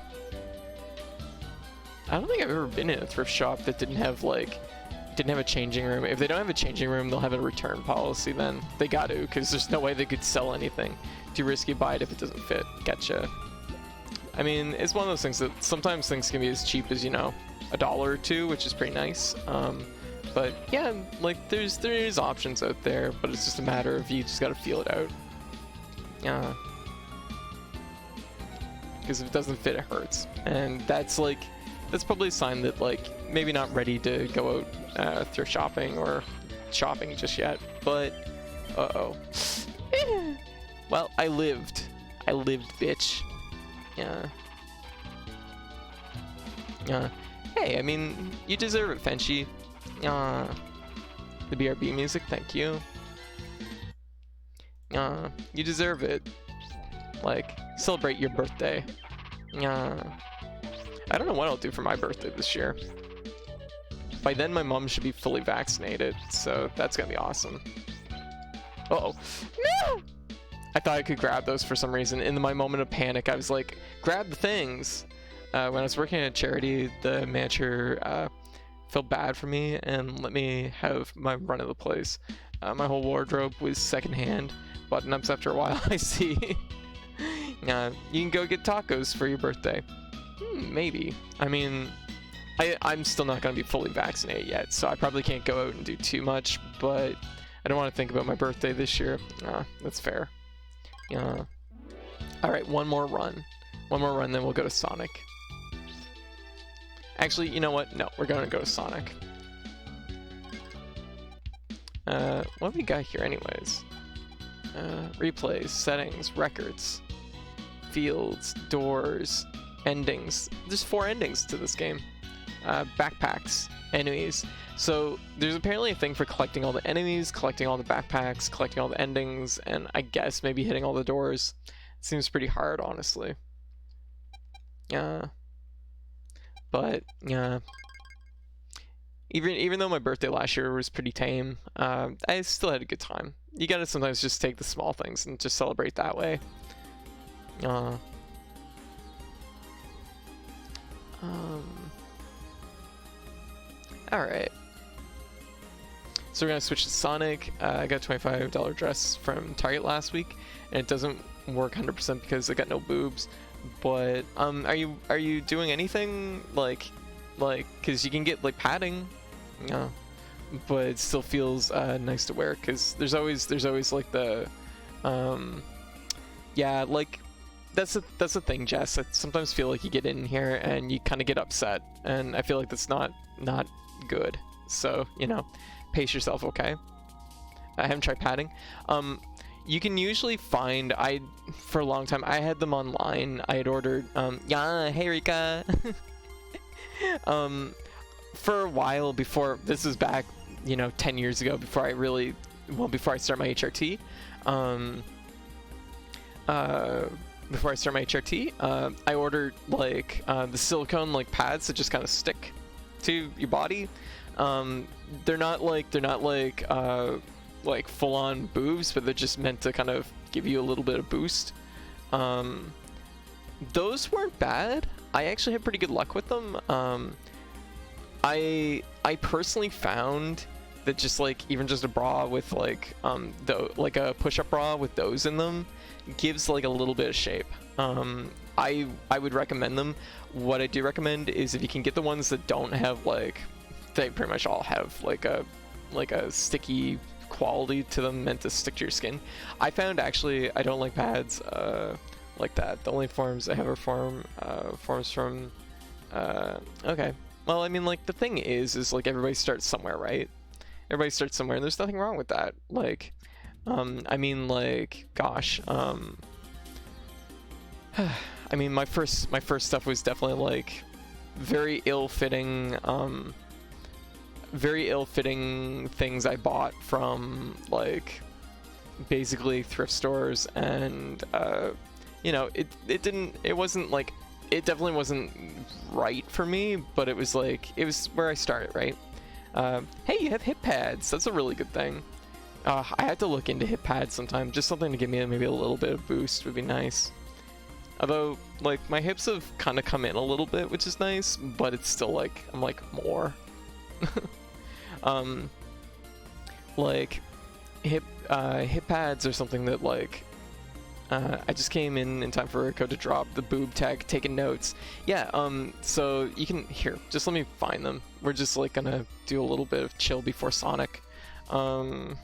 I don't think I've ever been in a thrift shop that didn't have a changing room. If they don't have a changing room, they'll have a return policy then. They got to, because there's no way they could sell anything. Too risky, buy it if it doesn't fit. Gotcha. I mean, it's one of those things that sometimes things can be as cheap as, you know, $1 or $2, which is pretty nice. But yeah, like there's options out there, but it's just a matter of, you just got to feel it out. Yeah. Because if it doesn't fit, it hurts. And that's probably a sign that, like, maybe not ready to go out thrift shopping or shopping just yet. But, uh-oh. Well, I lived, bitch. Yeah. Hey, I mean, you deserve it, Fenchy. The BRB music, thank you. You deserve it. Like, celebrate your birthday. I don't know what I'll do for my birthday this year. By then, my mom should be fully vaccinated, so that's gonna be awesome. Uh-oh. No! I thought I could grab those for some reason. In my moment of panic, I was like, grab the things. When I was working at a charity, the manager felt bad for me and let me have my run of the place. My whole wardrobe was secondhand button-ups after a while, I see. You can go get tacos for your birthday. Maybe. I mean, I'm still not going to be fully vaccinated yet, so I probably can't go out and do too much, but I don't want to think about my birthday this year. That's fair. Alright, one more run, then we'll go to Sonic. Actually, you know what? No, we're going to go to Sonic. What have we got here anyways? Replays, settings, records, fields, doors, endings. There's 4 endings to this game. Backpacks, enemies. So there's apparently a thing for collecting all the enemies, collecting all the backpacks, collecting all the endings, and I guess maybe hitting all the doors. It seems pretty hard, honestly. But yeah. Even though my birthday last year was pretty tame, I still had a good time. You gotta sometimes just take the small things and just celebrate that way. Alright. So we're gonna switch to Sonic. I got a $25 dress from Target last week, and it doesn't work 100% because I got no boobs. But are you doing anything like because you can get like padding, but it still feels nice to wear because there's always like the yeah, like that's the thing, Jess. I sometimes feel like you get in here and you kind of get upset, and I feel like that's not good. So, you know, pace yourself, okay? I haven't tried padding. You can usually find, for a long time, I had them online. I had ordered, yeah, hey Rika. For a while before, this was back, you know, 10 years ago, before I start my HRT. Before I start my HRT, I ordered like the silicone like pads that just kind of stick to your body. They're not like full-on boobs, but they're just meant to kind of give you a little bit of boost. those weren't bad. I actually had pretty good luck with them. I personally found that just like even just a bra with like like a push-up bra with those in them gives like a little bit of shape. I would recommend them. What I do recommend is if you can get the ones that don't have like, they pretty much all have like a sticky quality to them meant to stick to your skin. I found actually I don't like pads like that. The only forms I have are forms from okay. Well, I mean, like the thing is like everybody starts somewhere, right? Everybody starts somewhere, and there's nothing wrong with that. Like, I mean, like, gosh, I mean, my first stuff was definitely like very ill-fitting things I bought from like basically thrift stores, and you know, it definitely wasn't right for me, but it was like, it was where I started, right? Hey, you have hip pads. That's a really good thing. I had to look into hip pads sometime. Just something to give me maybe a little bit of boost would be nice. Although, like, my hips have kind of come in a little bit, which is nice, but it's still like, I'm like, more. Like, hip pads are something that, like, I just came in time for a code to drop, the boob tag, taking notes. Yeah, so you can, here, just let me find them. We're just like gonna do a little bit of chill before Sonic. I'm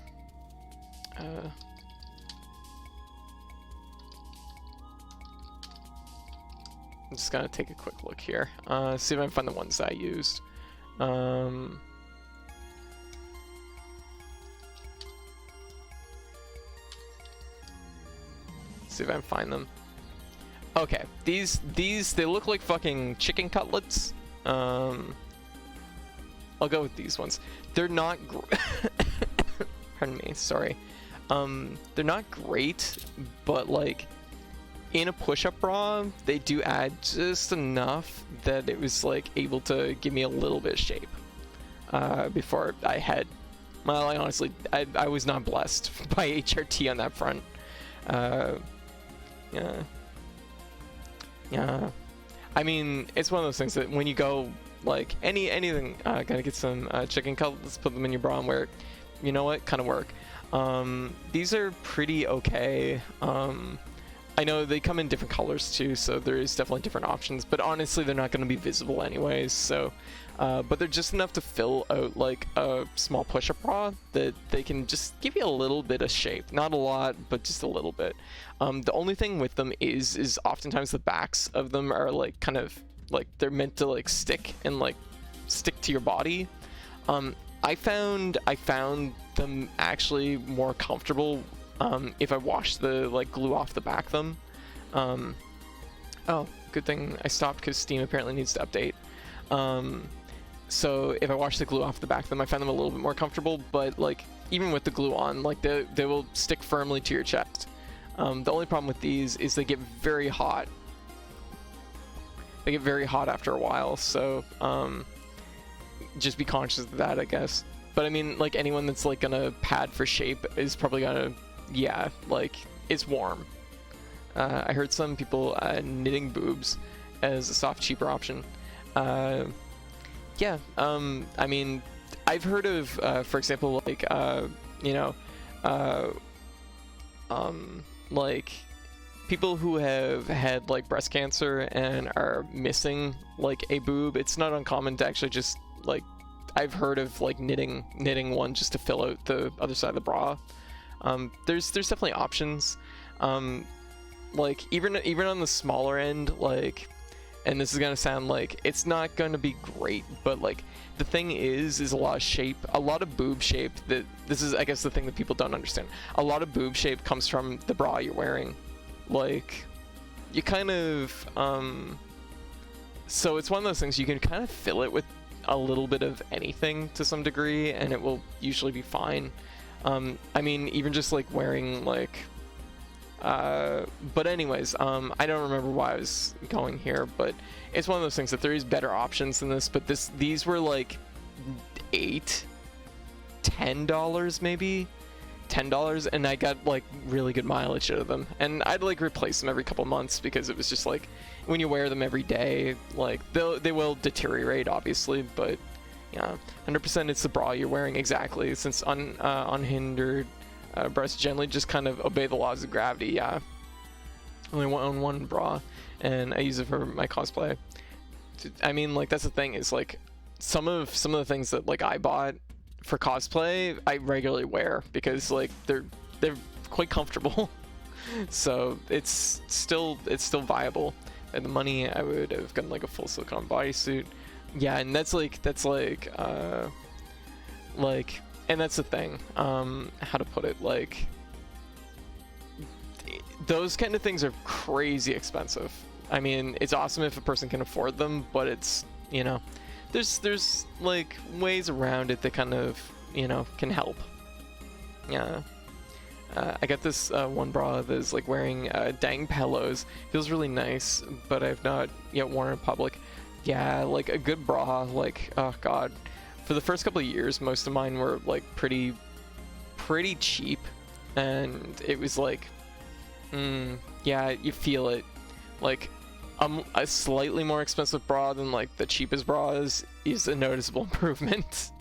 just gonna take a quick look here. See if I can find the ones that I used. See if I can find them. Okay, these they look like fucking chicken cutlets. I'll go with these ones. They're not pardon me, sorry. They're not great, but like in a push-up bra, they do add just enough that it was like able to give me a little bit of shape. Before I had, well, I honestly, I was not blessed by HRT on that front. Yeah. I mean, it's one of those things that when you go, like, anything, gotta get some chicken cutlets, put them in your bra and wear it. You know what? Kind of work. These are pretty okay. I know they come in different colors too, so there is definitely different options, but honestly, they're not going to be visible anyways, so... but they're just enough to fill out, like, a small push-up bra that they can just give you a little bit of shape. Not a lot, but just a little bit. The only thing with them is oftentimes the backs of them are, like, kind of, like, they're meant to, like, stick to your body. I found them actually more comfortable if I washed the, like, glue off the back of them. Oh, good thing I stopped because Steam apparently needs to update. So if I wash the glue off the back of them, I find them a little bit more comfortable, but like even with the glue on, like they will stick firmly to your chest. The only problem with these is they get very hot. They get very hot after a while, so just be conscious of that, I guess. But I mean, like anyone that's like gonna pad for shape is probably gonna, yeah, like it's warm. I heard some people knitting boobs as a soft, cheaper option. Yeah, I mean, I've heard of, for example, like, you know, like, people who have had, like, breast cancer and are missing, like, a boob. It's not uncommon to actually just, like, I've heard of, like, knitting one just to fill out the other side of the bra. There's definitely options. Like, even on the smaller end, like... And this is gonna sound like it's not gonna be great, but like the thing is a lot of shape, a lot of boob shape. That this is, I guess, the thing that people don't understand. A lot of boob shape comes from the bra you're wearing. Like, you kind of, so it's one of those things you can kind of fill it with a little bit of anything to some degree, and it will usually be fine. I mean, even just like wearing like. But anyways, I don't remember why I was going here, but it's one of those things that there is better options than this, but these were like $8, $10 maybe, $10, and I got like really good mileage out of them. And I'd like replace them every couple months because it was just like when you wear them every day, like they will deteriorate obviously, but yeah, 100% it's the bra you're wearing exactly. Since unhindered breasts generally just kind of obey the laws of gravity. Yeah, only own one bra, and I use it for my cosplay. I mean, like that's the thing is like some of the things that like I bought for cosplay I regularly wear because like they're quite comfortable. So it's still viable. And the money I would have gotten like a full silicone bodysuit. Yeah, and that's like and that's the thing. How to put it, like those kind of things are crazy expensive. I mean, it's awesome if a person can afford them, but it's, you know, there's like ways around it that kind of, you know, can help. Yeah. I got this one bra that's like wearing dang pillows. Feels really nice, but I've not yet worn it in public. Yeah, like a good bra, like, oh god. For the first couple of years, most of mine were like pretty cheap, and it was like, yeah, you feel it. Like, a slightly more expensive bra than like the cheapest bras is a noticeable improvement.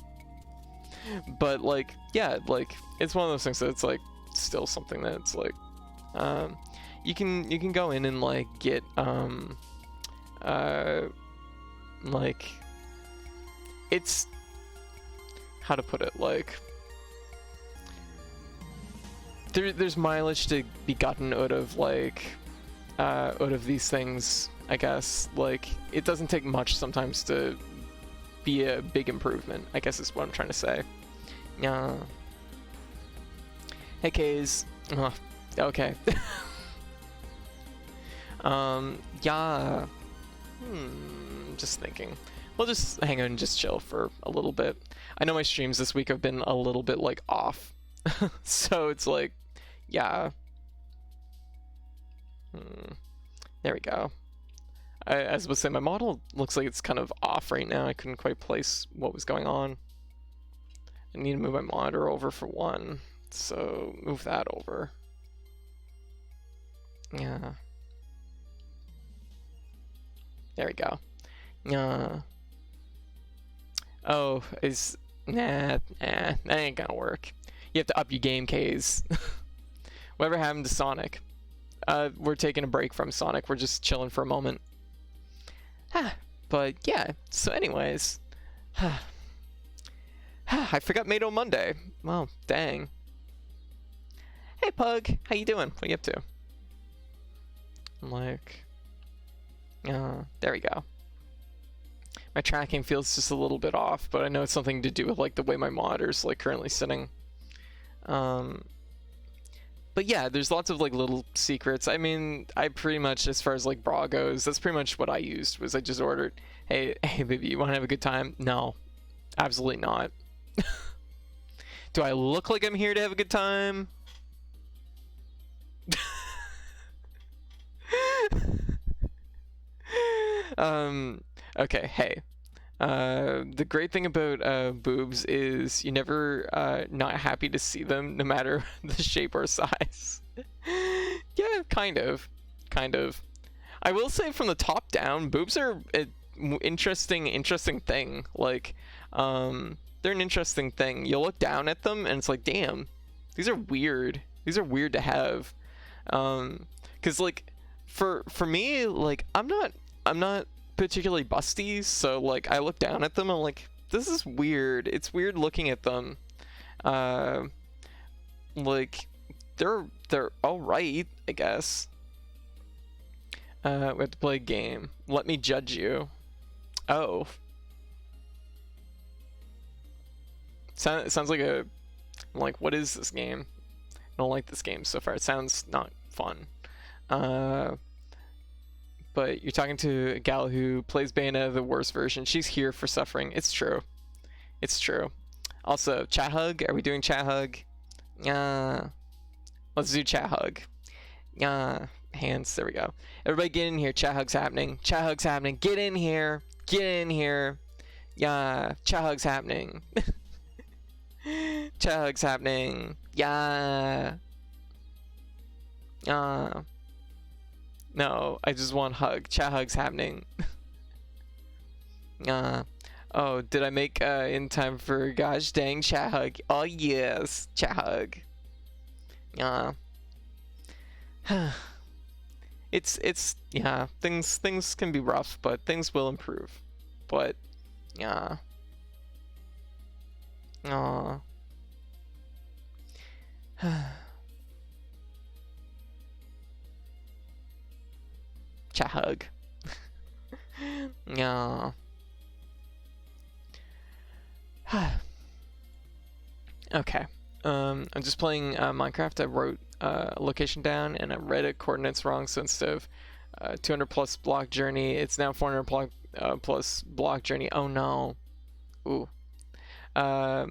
But like, yeah, like it's one of those things that it's like still something that's like, you can go in and like get like, it's, how to put it, like there's mileage to be gotten out of like out of these things, I guess. Like it doesn't take much sometimes to be a big improvement, I guess is what I'm trying to say. Yeah. Hey Kays. Oh, okay. Yeah. Just thinking. We'll just hang out and just chill for a little bit. I know my streams this week have been a little bit like off. So it's like, yeah. There we go. As I was saying, my model looks like it's kind of off right now. I couldn't quite place what was going on. I need to move my monitor over for one. So move that over. Yeah. There we go. Oh, nah, that ain't gonna work. You have to up your game, K's. Whatever happened to Sonic? We're taking a break from Sonic. We're just chilling for a moment. But yeah, so anyways. I forgot Mado Monday. Well, dang. Hey Pug, how you doing? What are you up to? I'm like, there we go. My tracking feels just a little bit off, but I know it's something to do with like the way my monitor's like currently sitting. But yeah, there's lots of like little secrets. I mean, I pretty much, as far as like bra goes, that's pretty much what I used. Was I just ordered, hey baby, you want to have a good time? No, absolutely not. Do I look like I'm here to have a good time? Okay, hey. The great thing about boobs is you never not happy to see them, no matter the shape or size. Yeah, kind of. I will say from the top down, boobs are an interesting thing. Like, they're an interesting thing. You look down at them and it's like, damn, these are weird. These are weird to have. 'Cause like, for me, like, I'm not particularly busty, so like I look down at them and I'm like, this is weird. It's weird looking at them. Like they're all right, I guess. We have to play a game. Let me judge you. Oh. Sounds like a, like, what is this game? I don't like this game so far. It sounds not fun. But you're talking to a gal who plays Bayonetta the worst version. She's here for suffering. It's true. It's true. Also, chat hug. Are we doing chat hug? Yeah. Let's do chat hug. Yeah. Hands. There we go. Everybody get in here. Chat hug's happening. Chat hug's happening. Get in here. Get in here. Yeah. Chat hug's happening. Chat hugs happening. Yeah. No, I just want hug. Chat hugs happening. Oh, did I make in time for gosh dang chat hug? Oh yes, chat hug. It's yeah, things can be rough, but things will improve. But yeah. Aw. Chat hug. Yeah. Okay. I'm just playing Minecraft. I wrote a location down and I read it coordinates wrong, so instead of 200 plus block journey, it's now 400 block plus block journey. Oh no. Ooh. I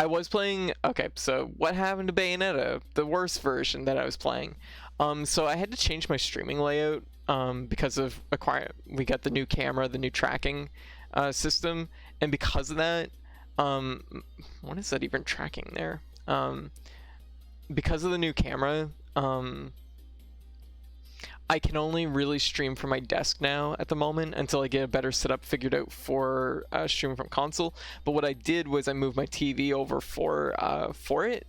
was playing. Okay, so what happened to Bayonetta, the worst version that I was playing? So I had to change my streaming layout because of we got the new camera, the new tracking system, and because of that, what is that even tracking there? Because of the new camera, I can only really stream from my desk now at the moment until I get a better setup figured out for streaming from console. But what I did was I moved my TV over for it.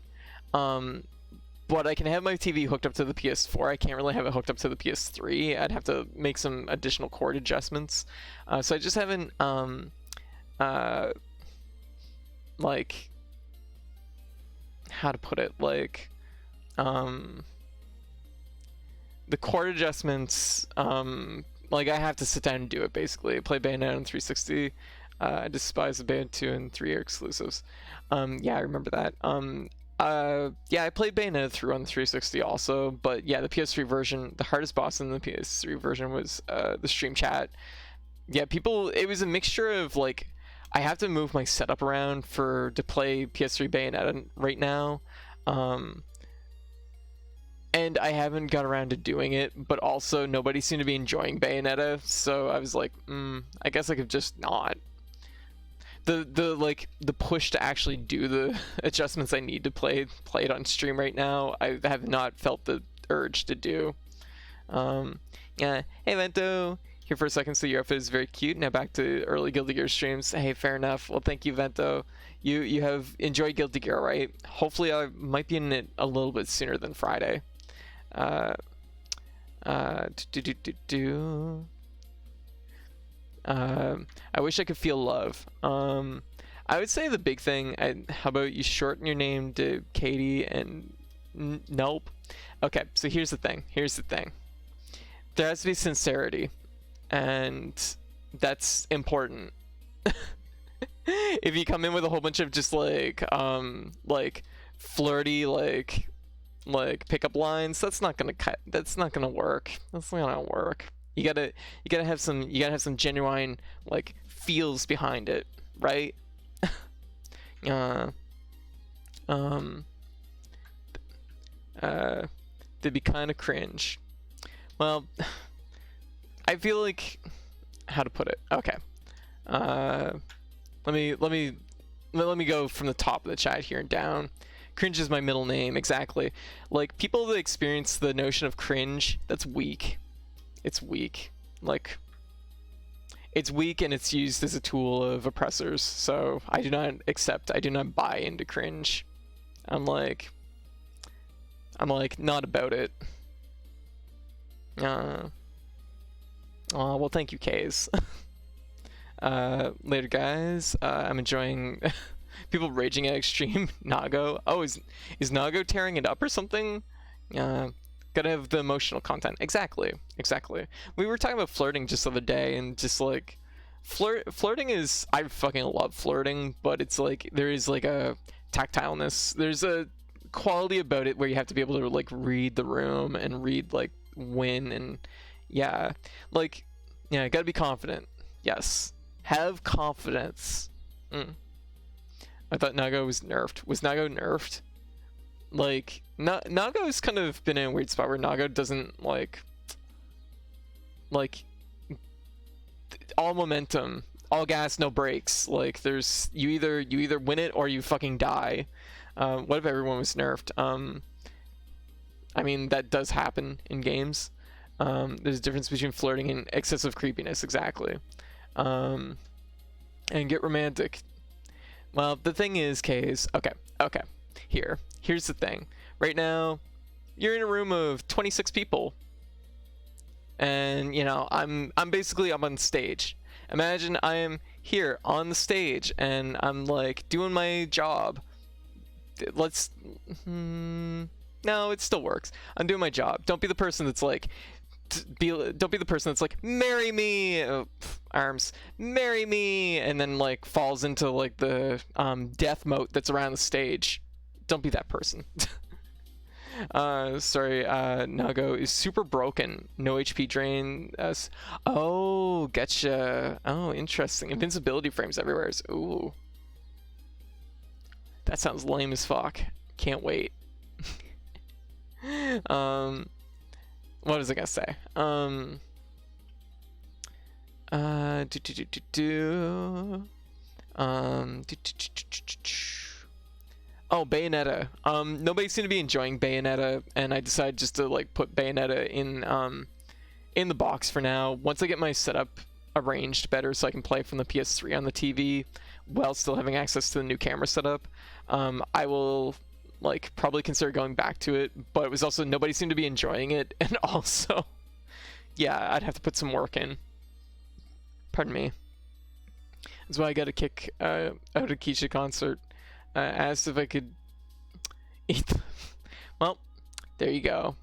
But I can have my TV hooked up to the PS4. I can't really have it hooked up to the PS3. I'd have to make some additional cord adjustments. So I just haven't like, how to put it, like the cord adjustments, like I have to sit down and do it basically. I play Bayonetta on 360. I despise the Bayonetta 2 and 3 are exclusives. Yeah, I remember that. Yeah, I played Bayonetta through on the 360 also, but yeah, the PS3 version, the hardest boss in the PS3 version was the stream chat. Yeah, it was a mixture of like, I have to move my setup around to play PS3 Bayonetta right now. And I haven't got around to doing it, but also nobody seemed to be enjoying Bayonetta, so I was like, I guess I could just not. The push to actually do the adjustments I need to play it on stream right now, I have not felt the urge to do. Yeah, hey Vento, here for a second, so your outfit is very cute. Now back to early Guilty Gear streams. Hey, fair enough. Well, thank you, Vento. You have enjoyed Guilty Gear, right? Hopefully I might be in it a little bit sooner than Friday. I wish I could feel love. I would say the big thing, how about you shorten your name to Katie and nope. Okay, so here's the thing. There has to be sincerity, and that's important. If you come in with a whole bunch of just like flirty, like pickup lines, that's not gonna work. You gotta have some genuine like feels behind it, right? They'd be kind of cringe. Well, I feel like, how to put it? Okay. Let me go from the top of the chat here and down. Cringe is my middle name, exactly. Like, people that experience the notion of cringe, that's weak. It's weak. Like, it's weak and it's used as a tool of oppressors, so I do not buy into cringe. I'm like, not about it. Well, thank you, Kays. Later, guys. I'm enjoying people raging at extreme Nago. Oh, is Nago tearing it up or something? Gotta have the emotional content. Exactly. We were talking about flirting just the other day, and just like flirting is, I fucking love flirting, but it's like there is like a tactileness. There's a quality about it where you have to be able to like read the room and read like when, and yeah, like, yeah, gotta be confident. Yes, have confidence. I thought Nago was nerfed. Was Nago nerfed? Like, Naga's kind of been in a weird spot where Nago doesn't like all momentum all gas, no brakes. Like there's you either win it or you fucking die. What if everyone was nerfed? I mean, that does happen in games. There's a difference between flirting and excessive creepiness, exactly. And get romantic. Well, the thing is, Kays, okay. Here's the thing. Right now, you're in a room of 26 people. And, you know, I'm basically up on stage. Imagine I am here on the stage and I'm like doing my job. Let's no, it still works. I'm doing my job. Don't be the person that's like don't be the person that's like, marry me, arms, marry me, and then like falls into like the death moat that's around the stage. Don't be that person. Sorry, Nago is super broken. No HP drain. Oh, getcha. Oh, interesting. Invincibility frames everywhere. Ooh. That sounds lame as fuck. Can't wait. What was I gonna say? Oh, Bayonetta. Nobody seemed to be enjoying Bayonetta, and I decided just to like put Bayonetta in the box for now. Once I get my setup arranged better so I can play from the PS3 on the TV while still having access to the new camera setup, I will like probably consider going back to it. But it was also nobody seemed to be enjoying it, and also yeah, I'd have to put some work in. Pardon me. That's why I got a kick out of Keisha concert. Asked if I could eat them. Well, there you go.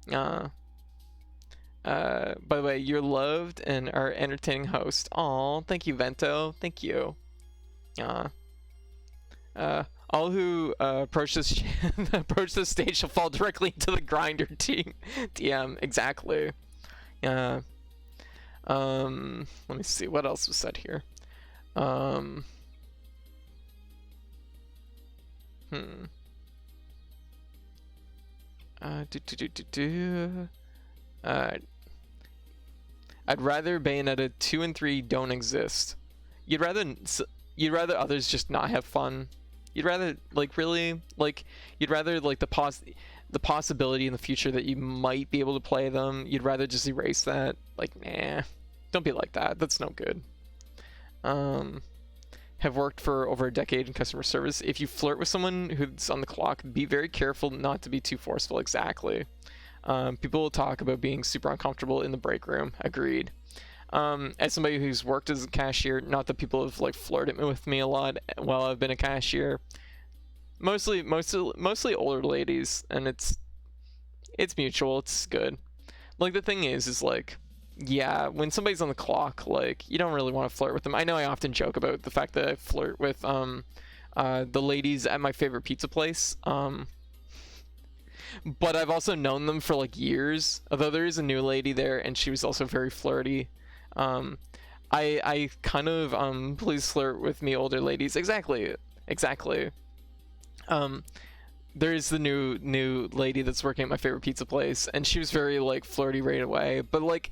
By the way, you're loved and our entertaining host. Aw, thank you, Vento. Thank you. All who approach this stage shall fall directly into the grinder team. DM, exactly. Let me see what else was said here. I'd rather Bayonetta 2 and 3 don't exist. You'd rather others just not have fun. You'd rather like really like you'd rather like the possibility in the future that you might be able to play them. You'd rather just erase that. Like, nah, don't be like that. That's no good. Have worked for over a decade in customer service. If you flirt with someone who's on the clock, be very careful not to be too forceful. Exactly. People will talk about being super uncomfortable in the break room. Agreed. As somebody who's worked as a cashier, not that people have like flirted with me a lot while I've been a cashier. Mostly older ladies, and it's mutual. It's good. Like the thing is like, yeah, when somebody's on the clock, like you don't really want to flirt with them. I know I often joke about the fact that I flirt with the ladies at my favorite pizza place. But I've also known them for like years. Although there is a new lady there, and she was also very flirty. I kind of please flirt with me, older ladies. Exactly. There's the new lady that's working at my favorite pizza place, and she was very like flirty right away. But like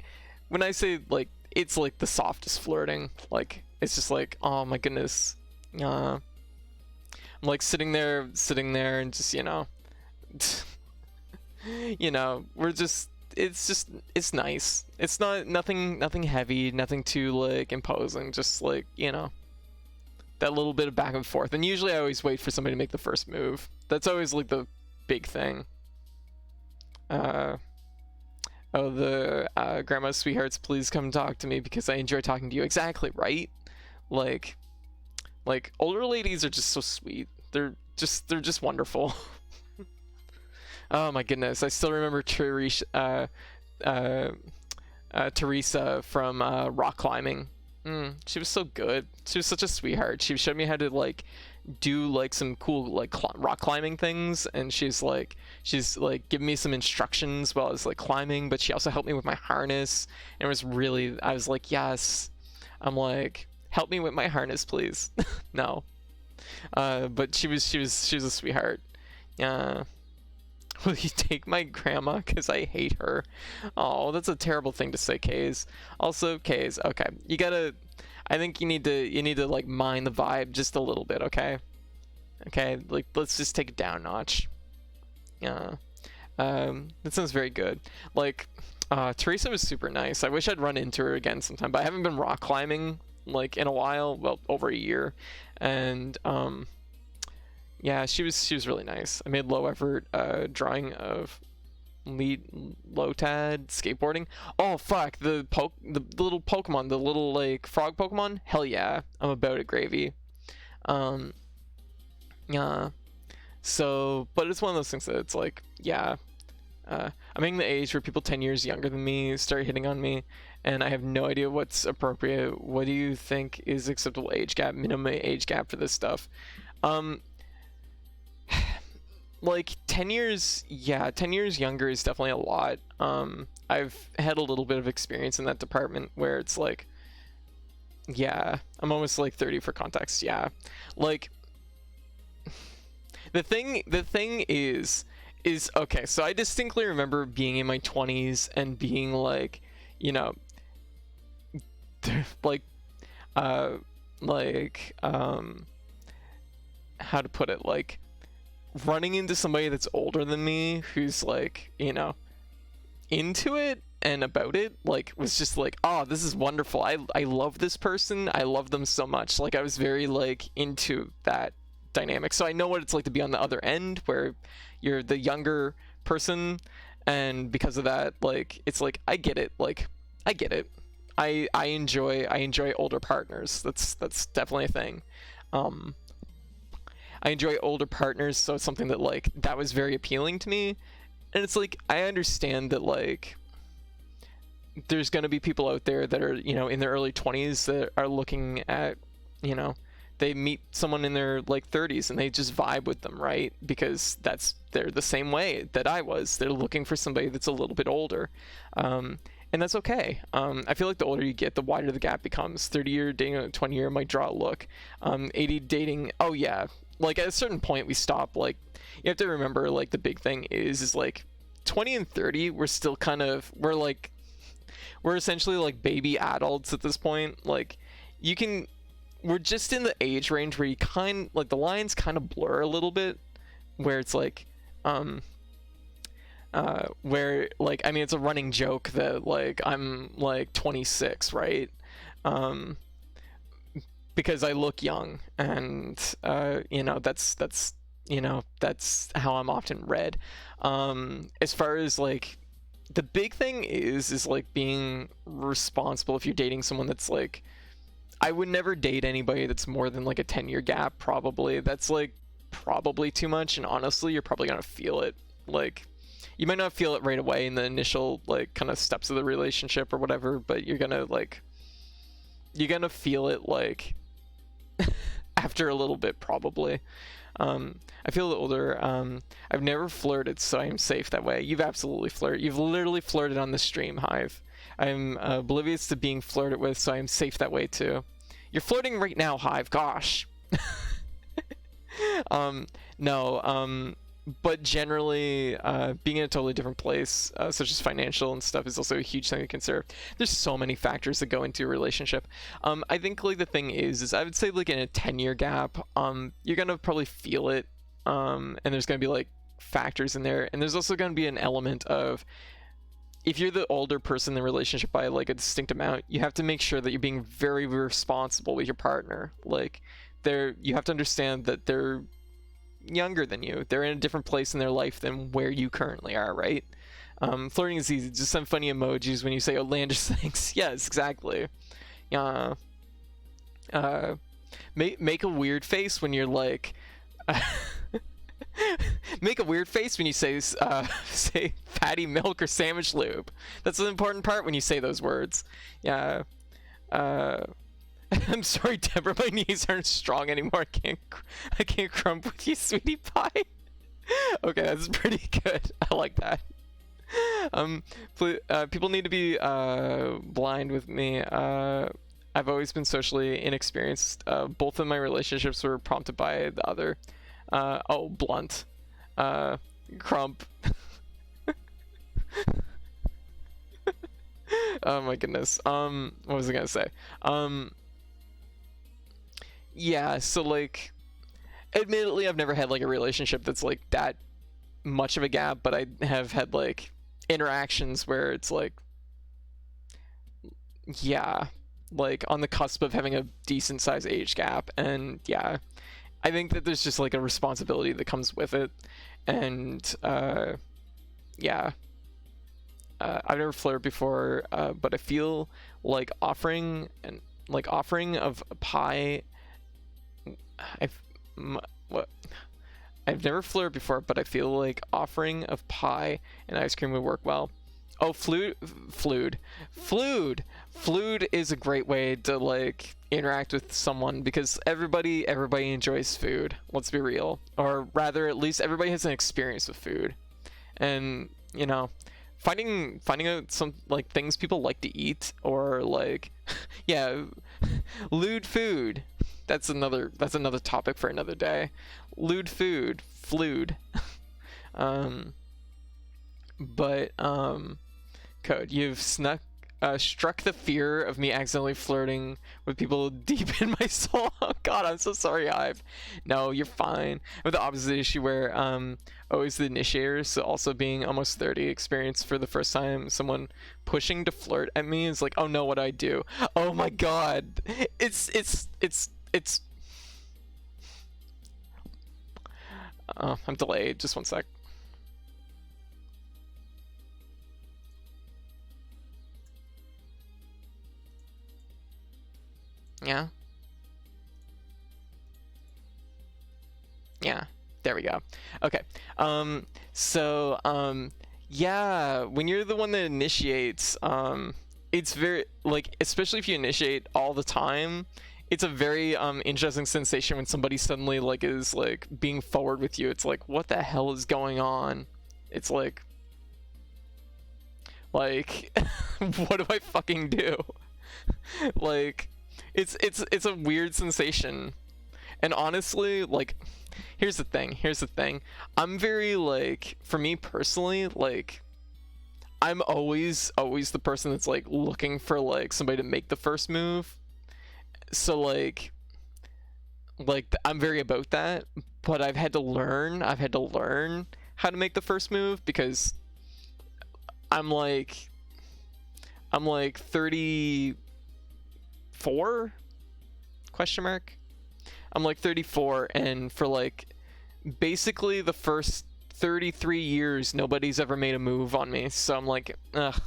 when I say like it's like the softest flirting, like it's just like, oh my goodness. I'm like sitting there and just, you know, you know, it's nice. It's nothing heavy, nothing too like imposing, just like, you know, that little bit of back and forth. And usually I always wait for somebody to make the first move. That's always like the big thing. Oh, the grandma sweethearts, please come talk to me because I enjoy talking to you. Exactly, right? Like older ladies are just so sweet. They're just wonderful. Oh my goodness, I still remember Teresa from rock climbing. She was so good. She was such a sweetheart. She showed me how to like do like some cool like rock climbing things, and she's like giving me some instructions while I was like climbing, but she also helped me with my harness, and it was really, I was like, yes. I'm like, help me with my harness, please. No. But she was a sweetheart. Will you take my grandma because I hate her? Oh, that's a terrible thing to say, Kays. Also, Kays, okay, you gotta, I think you need to like mind the vibe just a little bit, okay? Okay, like let's just take it down a notch. Yeah. That sounds very good. Like, Teresa was super nice. I wish I'd run into her again sometime, but I haven't been rock climbing like in a while, well, over a year, and yeah, she was really nice. I made low effort drawing of low tad skateboarding. Oh fuck, the little Pokemon, the little like frog Pokemon. Hell yeah, I'm about it, gravy. Yeah. So, but it's one of those things that it's like, yeah, I'm in the age where people 10 years younger than me start hitting on me, and I have no idea what's appropriate. What do you think is acceptable age gap, minimum age gap for this stuff? Like 10 years, yeah, 10 years younger is definitely a lot. I've had a little bit of experience in that department where it's like, yeah, I'm almost like 30 for context, yeah. Like, the thing is okay, so I distinctly remember being in my 20s and being like, you know, like how to put it, like running into somebody that's older than me who's like, you know, into it and about it, like was just like, oh, this is wonderful. I love this person. I love them so much. Like I was very like into that dynamic. So I know what it's like to be on the other end where you're the younger person, and because of that, like it's like I get it. Like I get it. I enjoy older partners. That's definitely a thing. I enjoy older partners, so it's something that like that was very appealing to me. And it's like I understand that like there's gonna be people out there that are, you know, in their early 20s that are looking at, you know, they meet someone in their like 30s and they just vibe with them, right? Because they're the same way that I was. They're looking for somebody that's a little bit older. And that's okay. I feel like the older you get, the wider the gap becomes. 30-year dating a 20-year might draw a look. 80 dating, oh yeah. Like at a certain point we stop. Like you have to remember, like the big thing is like 20 and 30, we're still kind of, we're essentially like baby adults at this point. Like we're just in the age range where you like the lines kind of blur a little bit, where it's like, where like, I mean, it's a running joke that like I'm like 26, right? Because I look young, and you know, that's you know, that's how I'm often read. As far as like the big thing is like being responsible. If you're dating someone that's like, I would never date anybody that's more than like a 10-year gap, probably. That's like probably too much, and honestly you're probably gonna feel it. Like you might not feel it right away in the initial like kind of steps of the relationship or whatever, but you're gonna feel it like after a little bit, probably. I feel older. I've never flirted, so I'm safe that way. You've absolutely flirted. You've literally flirted on the stream, Hive. I'm oblivious to being flirted with, so I'm safe that way too. You're flirting right now, Hive. Gosh. No. But generally, being in a totally different place, such as financial and stuff, is also a huge thing to consider. There's so many factors that go into a relationship. I think like the thing is I would say like in a 10-year gap, you're gonna probably feel it, and there's gonna be like factors in there, and there's also gonna be an element of, if you're the older person in the relationship by like a distinct amount, you have to make sure that you're being very responsible with your partner. Like you have to understand that they're younger than you. They're in a different place in their life than where you currently are, right? Flirting is easy. Just send funny emojis when you say outlandish things. Yes, exactly. Make a weird face when you're like make a weird face when you say fatty milk or sandwich lube. That's an important part when you say those words. Yeah. I'm sorry, Deborah. My knees aren't strong anymore. I can't crump with you, sweetie pie. Okay, that's pretty good. I like that. People need to be blind with me. I've always been socially inexperienced. Both of my relationships were prompted by the other. Blunt. Crump. Oh my goodness. What was I gonna say? yeah, so like admittedly I've never had like a relationship that's like that much of a gap, but I have had like interactions where it's like, yeah, like on the cusp of having a decent sized age gap. And yeah, I think that there's just like a responsibility that comes with it. And yeah, I've never flirted before, but I feel like offering of a pie. I've what I've never flirted before, but I feel like offering of pie and ice cream would work well. Oh, fluid is a great way to like interact with someone because everybody enjoys food. Let's be real, or rather, at least everybody has an experience with food, and you know, finding out some like things people like to eat or like, yeah, lewd food. That's another topic for another day. Lewd food, fluid. um, but Code, you've struck the fear of me accidentally flirting with people deep in my soul. Oh God, I'm so sorry, Ive. No, you're fine. I have the opposite issue where always the initiator, so also being almost 30, experience for the first time someone pushing to flirt at me is like, oh no, what do I do? Oh my God, it's. I'm delayed. Just one sec. Yeah. Yeah. There we go. Okay. Yeah, when you're the one that initiates, it's very like, especially if you initiate all the time, it's a very interesting sensation when somebody suddenly like is like being forward with you. It's like, what the hell is going on? It's like what do I fucking do? Like it's a weird sensation. And honestly, like here's the thing. I'm very like, for me personally, like I'm always the person that's like looking for like somebody to make the first move. So I'm very about that, but I've had to learn how to make the first move because I'm like 34 question mark. I'm like 34, and for like basically the first 33 years nobody's ever made a move on me, so I'm like, ugh,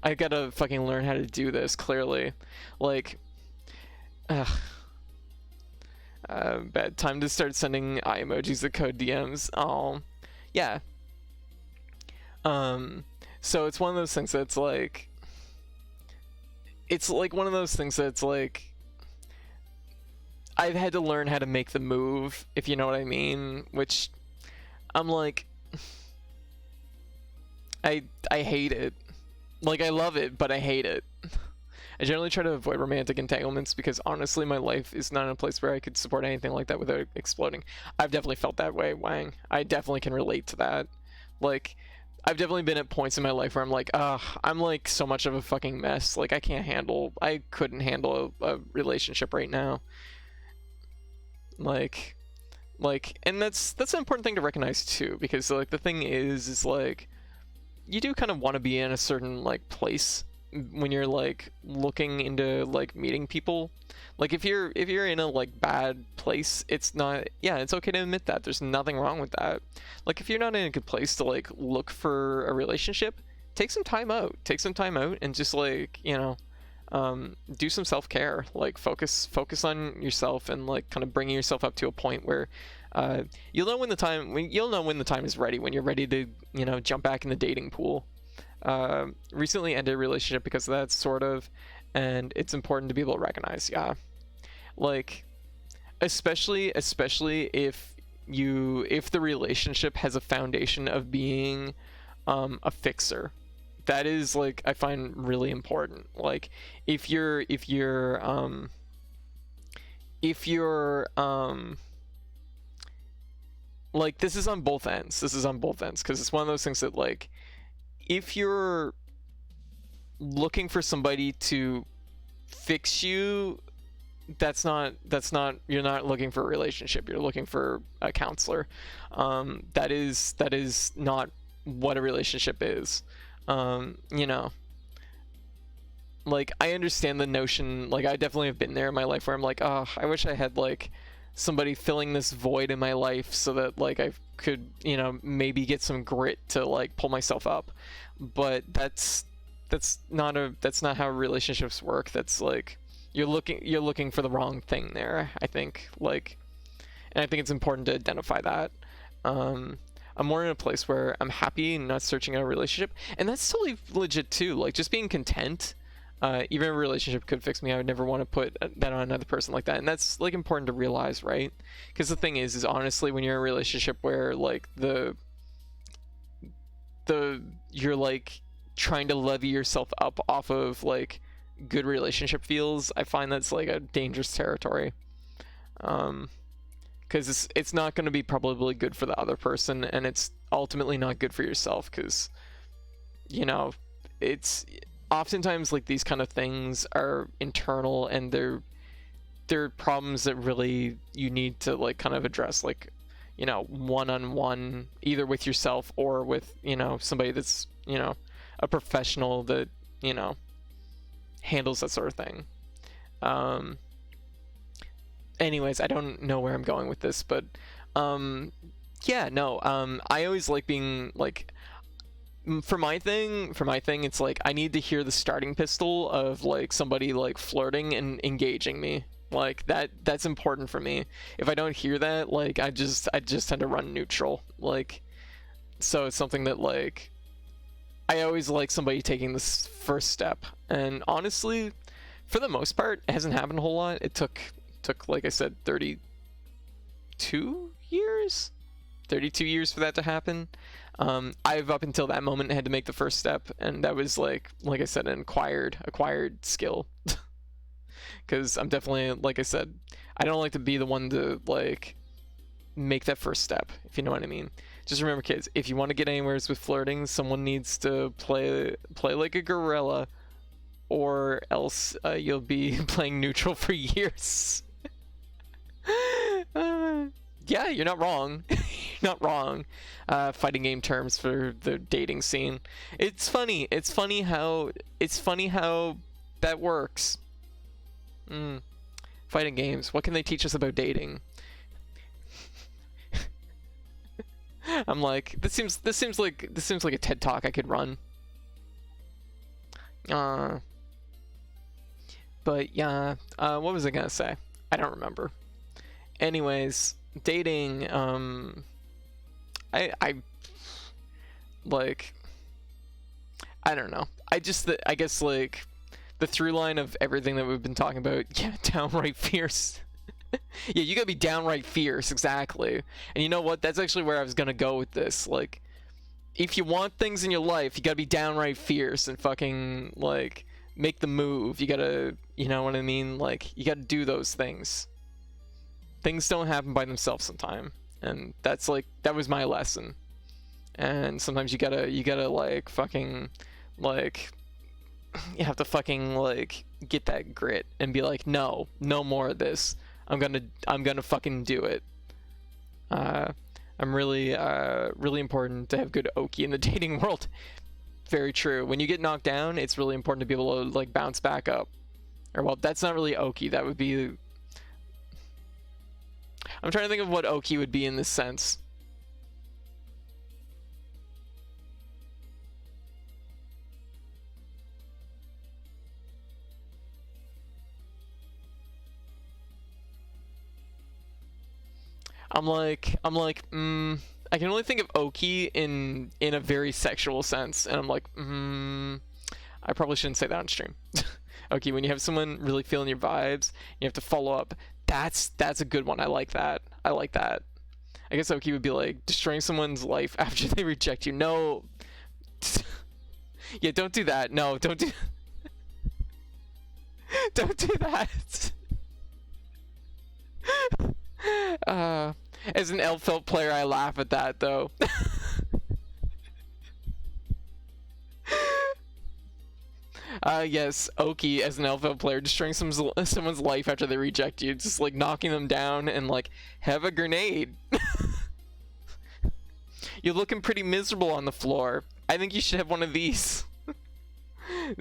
I gotta fucking learn how to do this, clearly. Like, ugh. Bad time to start sending eye emojis to code DMs. Oh, yeah. So it's one of those things that's like, one of those things that's like, I've had to learn how to make the move, if you know what I mean, which I'm like, I hate it. Like, I love it, but I hate it. I generally try to avoid romantic entanglements because honestly my life is not in a place where I could support anything like that without exploding. I've definitely felt that way, Wang. I definitely can relate to that. Like, I've definitely been at points in my life where I'm like, I'm like so much of a fucking mess. Like, I couldn't handle a relationship right now. Like, and that's an important thing to recognize too, because like the thing is like, you do kind of want to be in a certain like place when you're like looking into like meeting people. Like if you're in a like bad place, it's not, yeah, it's okay to admit that. There's nothing wrong with that. Like if you're not in a good place to like look for a relationship, take some time out and just like, you know, do some self-care, like focus on yourself and like kind of bringing yourself up to a point where you'll know when the time is ready, when you're ready to, you know, jump back in the dating pool. Recently ended a relationship because of that, sort of, and it's important to be able to recognize, yeah, like especially if the relationship has a foundation of being a fixer. That is like, I find really important. Like if you're like, this is on both ends because it's one of those things that like, if you're looking for somebody to fix you, you're not looking for a relationship, you're looking for a counselor. That is not what a relationship is. You know, like, I understand the notion, like, I definitely have been there in my life where I'm like, oh, I wish I had like somebody filling this void in my life so that like I could, maybe get some grit to like pull myself up. But that's not how relationships work. That's like you're looking for the wrong thing there, I think. Like, and I think it's important to identify that. Um, I'm more in a place where I'm happy and not searching out a relationship, and that's totally legit too. Like, just being content. Even a relationship could fix me. I would never want to put that on another person like that, and that's like important to realize, right? Because the thing is honestly, when you're in a relationship where like the you're like trying to levy yourself up off of like good relationship feels, I find that's like a dangerous territory. Um, because it's not going to be probably good for the other person, and it's ultimately not good for yourself, because you know it's oftentimes like these kind of things are internal, and they're problems that really you need to like kind of address, like, one-on-one, either with yourself or with somebody that's a professional that handles that sort of thing. um Anyways, I don't know where I'm going with this, but yeah, no, I always like being like, for my thing, it's like I need to hear the starting pistol of like somebody like flirting and engaging me. Like, that's important for me. If I don't hear that, like, I just tend to run neutral. Like, so it's something that like I always like somebody taking this first step. And honestly, for the most part, it hasn't happened a whole lot. It took like I said 32 years 32 years for that to happen. I've up until that moment had to make the first step, and that was like I said, an acquired skill. Because I'm definitely, like I said, I don't like to be the one to like make that first step, if you know what I mean. Just remember, kids, if you want to get anywhere with flirting, someone needs to play like a gorilla, or else you'll be playing neutral for years. Yeah, you're not wrong. You're not wrong. Fighting game terms for the dating scene. It's funny. It's funny how that works. Fighting games. What can they teach us about dating? I'm like, this seems like a TED Talk I could run. But yeah, what was I gonna say? I don't remember. Anyways, dating, I like, I don't know. I guess like the through line of everything that we've been talking about, yeah, downright fierce. Yeah, you gotta be downright fierce, exactly. And you know what? That's actually where I was gonna go with this. Like, if you want things in your life, you gotta be downright fierce and fucking like make the move. You gotta, you know what I mean? Like, you gotta do those things. Things don't happen by themselves sometime, and that was my lesson. And sometimes you gotta like fucking like you have to fucking like get that grit and be like, no more of this. I'm gonna fucking do it. I'm really important to have good oki in the dating world. Very true. When you get knocked down, it's really important to be able to like bounce back up. Or, well, that's not really oki. That would be, I'm trying to think of what oki would be in this sense. I'm like, I can only think of oki in a very sexual sense, and I'm like, I probably shouldn't say that on stream. Okay, when you have someone really feeling your vibes, you have to follow up. That's a good one. I like that. I guess oki would be like destroying someone's life after they reject you. No. Yeah, don't do that. No, don't do. Don't do that. As an Elfelt player, I laugh at that though. Yes, Oki as an alpha player, destroying someone's life after they reject you, just like knocking them down and like, have a grenade. You're looking pretty miserable on the floor. I think you should have one of these.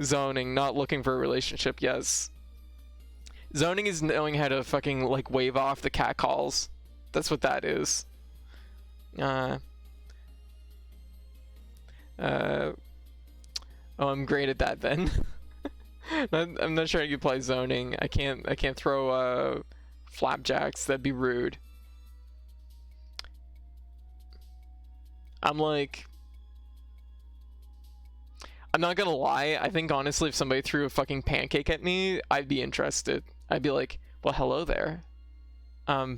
Zoning, not looking for a relationship, yes. Zoning is knowing how to fucking like wave off the cat calls. That's what that is. Oh, I'm great at that then. I'm not sure how you play zoning. I can't throw flapjacks. That'd be rude. I'm like, I'm not gonna lie, I think honestly if somebody threw a fucking pancake at me, I'd be interested. I'd be like, well, hello there. I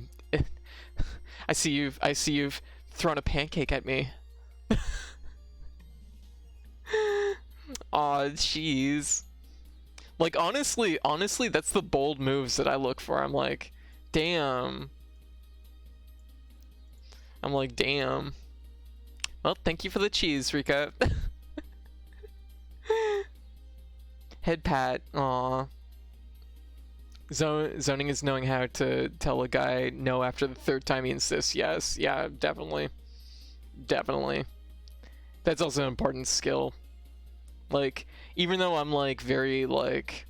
see you've thrown a pancake at me. Aw, jeez. Like, honestly, that's the bold moves that I look for. I'm like, damn. Well, thank you for the cheese, Rika. Head pat. Aw. Zoning is knowing how to tell a guy no after the third time he insists. Yes, yeah, definitely. Definitely. That's also an important skill. Like, even though I'm like very like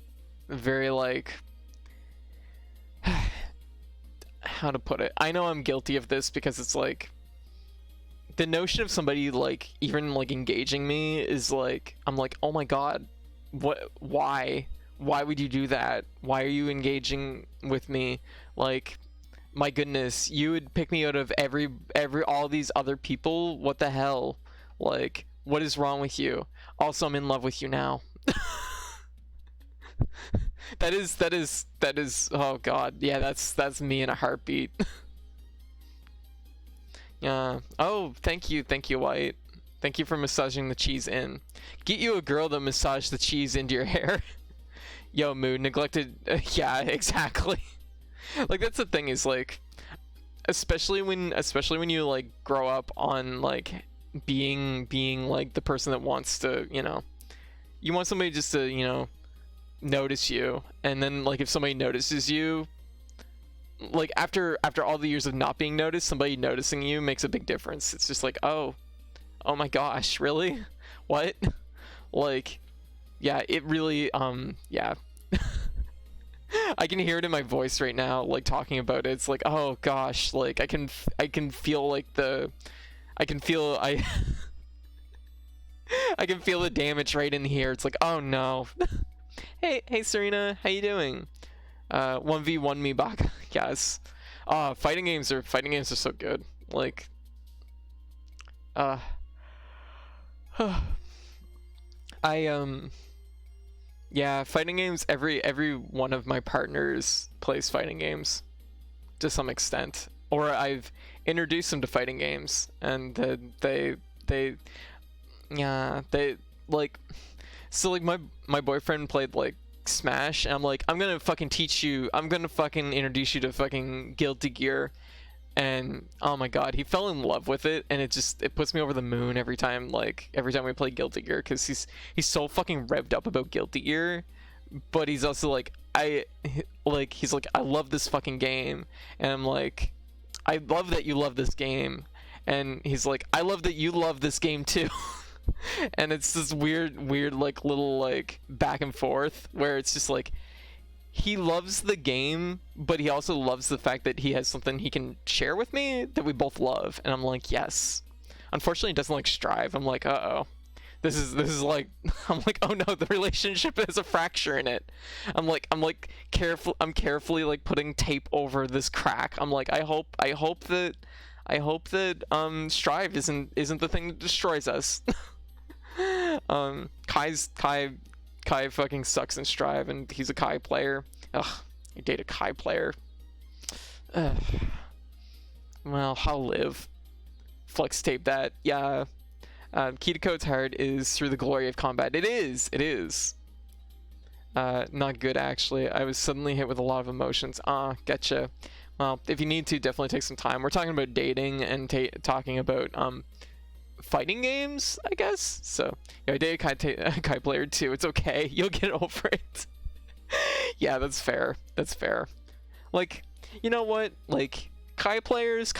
how to put it? I know I'm guilty of this because it's like the notion of somebody like even like engaging me is like, I'm like, oh my god, why would you do that? Why are you engaging with me? Like, my goodness, you would pick me out of all these other people? What the hell? Like, what is wrong with you? Also, I'm in love with you now. that is oh god, yeah, that's me in a heartbeat. Yeah. Oh, thank you, White. Thank you for massaging the cheese in. Get you a girl that massage the cheese into your hair. Yo, mood neglected. Yeah, exactly. Like, that's the thing, is like, especially when you like grow up on like being like the person that wants to, you want somebody just to, notice you, and then like if somebody notices you, like after all the years of not being noticed, somebody noticing you makes a big difference. It's just like, oh my gosh, really? What? Like, yeah, it really, yeah. I can hear it in my voice right now, like talking about it. It's like, oh gosh, like I can feel like I can feel the damage right in here. It's like, oh no. Hey Serena, how you doing? 1v1 me back. Yes. Fighting games are so good. Like, yeah, fighting games, every one of my partners plays fighting games to some extent, or I've introduced them to fighting games, and they like, so like my boyfriend played like Smash, and I'm like, I'm gonna fucking introduce you to fucking Guilty Gear. And oh my god, he fell in love with it, and it puts me over the moon every time we play Guilty Gear, because he's so fucking revved up about Guilty Gear, but he's also like, he's like, I love this fucking game, and I'm like, I love that you love this game, and he's like, I love that you love this game too. And it's this weird like little like back and forth where it's just like, he loves the game, but he also loves the fact that he has something he can share with me that we both love. And I'm like, yes. Unfortunately, he doesn't like Strive. I'm like, uh-oh. This is like, I'm like, oh no, the relationship has a fracture in it. I'm carefully like putting tape over this crack. I'm like, I hope that Strive isn't the thing that destroys us. Kai fucking sucks in Strive, and he's a Kai player. Ugh, you date a Kai player. Ugh. Well, I'll live. Flex tape that. Yeah. Key to Code's hard is through the glory of combat. It is. Not good, actually. I was suddenly hit with a lot of emotions. Getcha. Well, if you need to, definitely take some time. We're talking about dating and talking about fighting games, I guess. So yeah, I dated Kai player too. It's okay. You'll get over it. Yeah, that's fair. That's fair. Like, you know what? Like Kai players,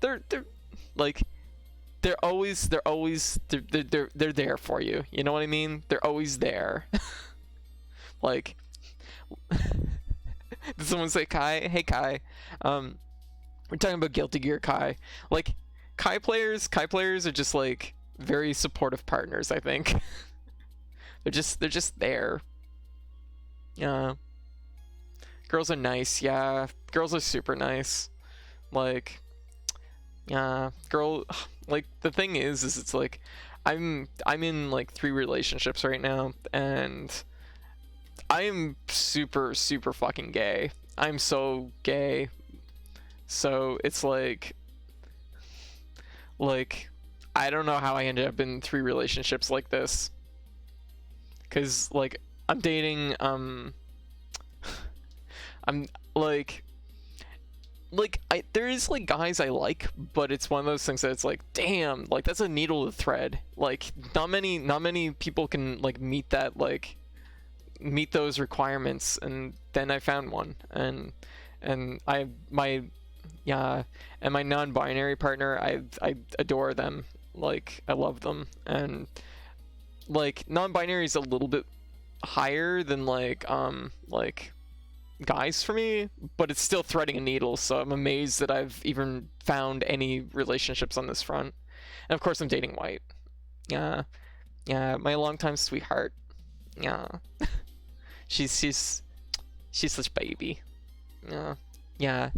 they're like they're there for you. You know what I mean? They're always there. Like, did someone say Kai? Hey Kai. We're talking about Guilty Gear Kai. Like, Kai players are just like very supportive partners, I think. they're just there. Yeah. Girls are nice, yeah. Girls are super nice. Like, yeah, like the thing is it's like I'm in like 3 relationships right now, and I'm super fucking gay. I'm so gay. So it's like I don't know how I ended up in 3 relationships like this. 'Cause like I'm dating I'm like there is like guys I like, but it's one of those things that it's like, damn, like that's a needle to thread. Like not many people can like meet those requirements, and then I found one, and my non-binary partner, I adore them. Like I love them, and like non-binary is a little bit higher than like guys for me, but it's still threading a needle, so I'm amazed that I've even found any relationships on this front. And of course I'm dating white. Yeah, my longtime sweetheart. Yeah. she's such baby. Yeah,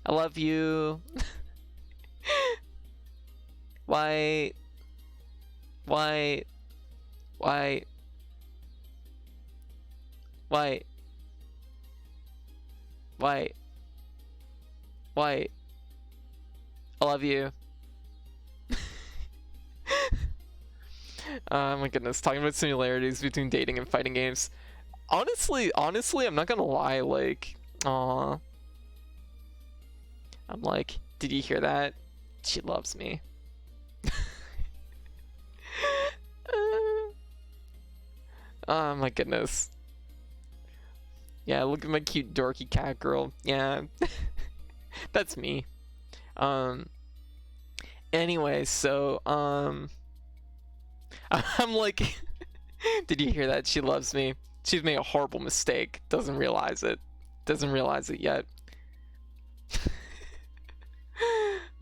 I love you. Why I love you. Oh my goodness, talking about similarities between dating and fighting games. Honestly, I'm not gonna lie, like, aw. I'm like, did you hear that? She loves me. Oh my goodness. Yeah, look at my cute dorky cat girl. Yeah. That's me. Anyway, so I'm like did you hear that? She loves me. She's made a horrible mistake. Doesn't realize it yet.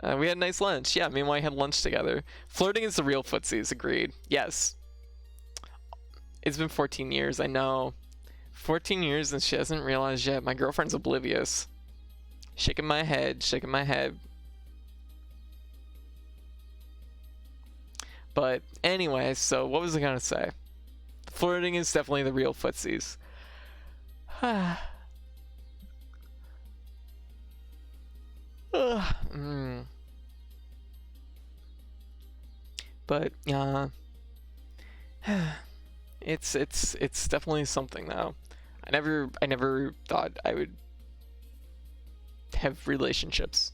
We had a nice lunch. Yeah, me and I had lunch together. Flirting is the real footsies, agreed. Yes. It's been 14 years, I know. 14 years and she hasn't realized yet. My girlfriend's oblivious. Shaking my head. But anyway, so what was I gonna say? Flirting is definitely the real footsies. But it's definitely something though. I never thought I would have relationships,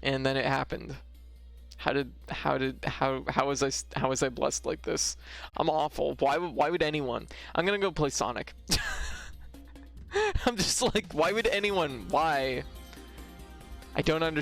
and then it happened. How was I blessed like this? I'm awful. Why would anyone? I'm gonna go play Sonic. I'm just like, why would anyone? Why? I don't understand.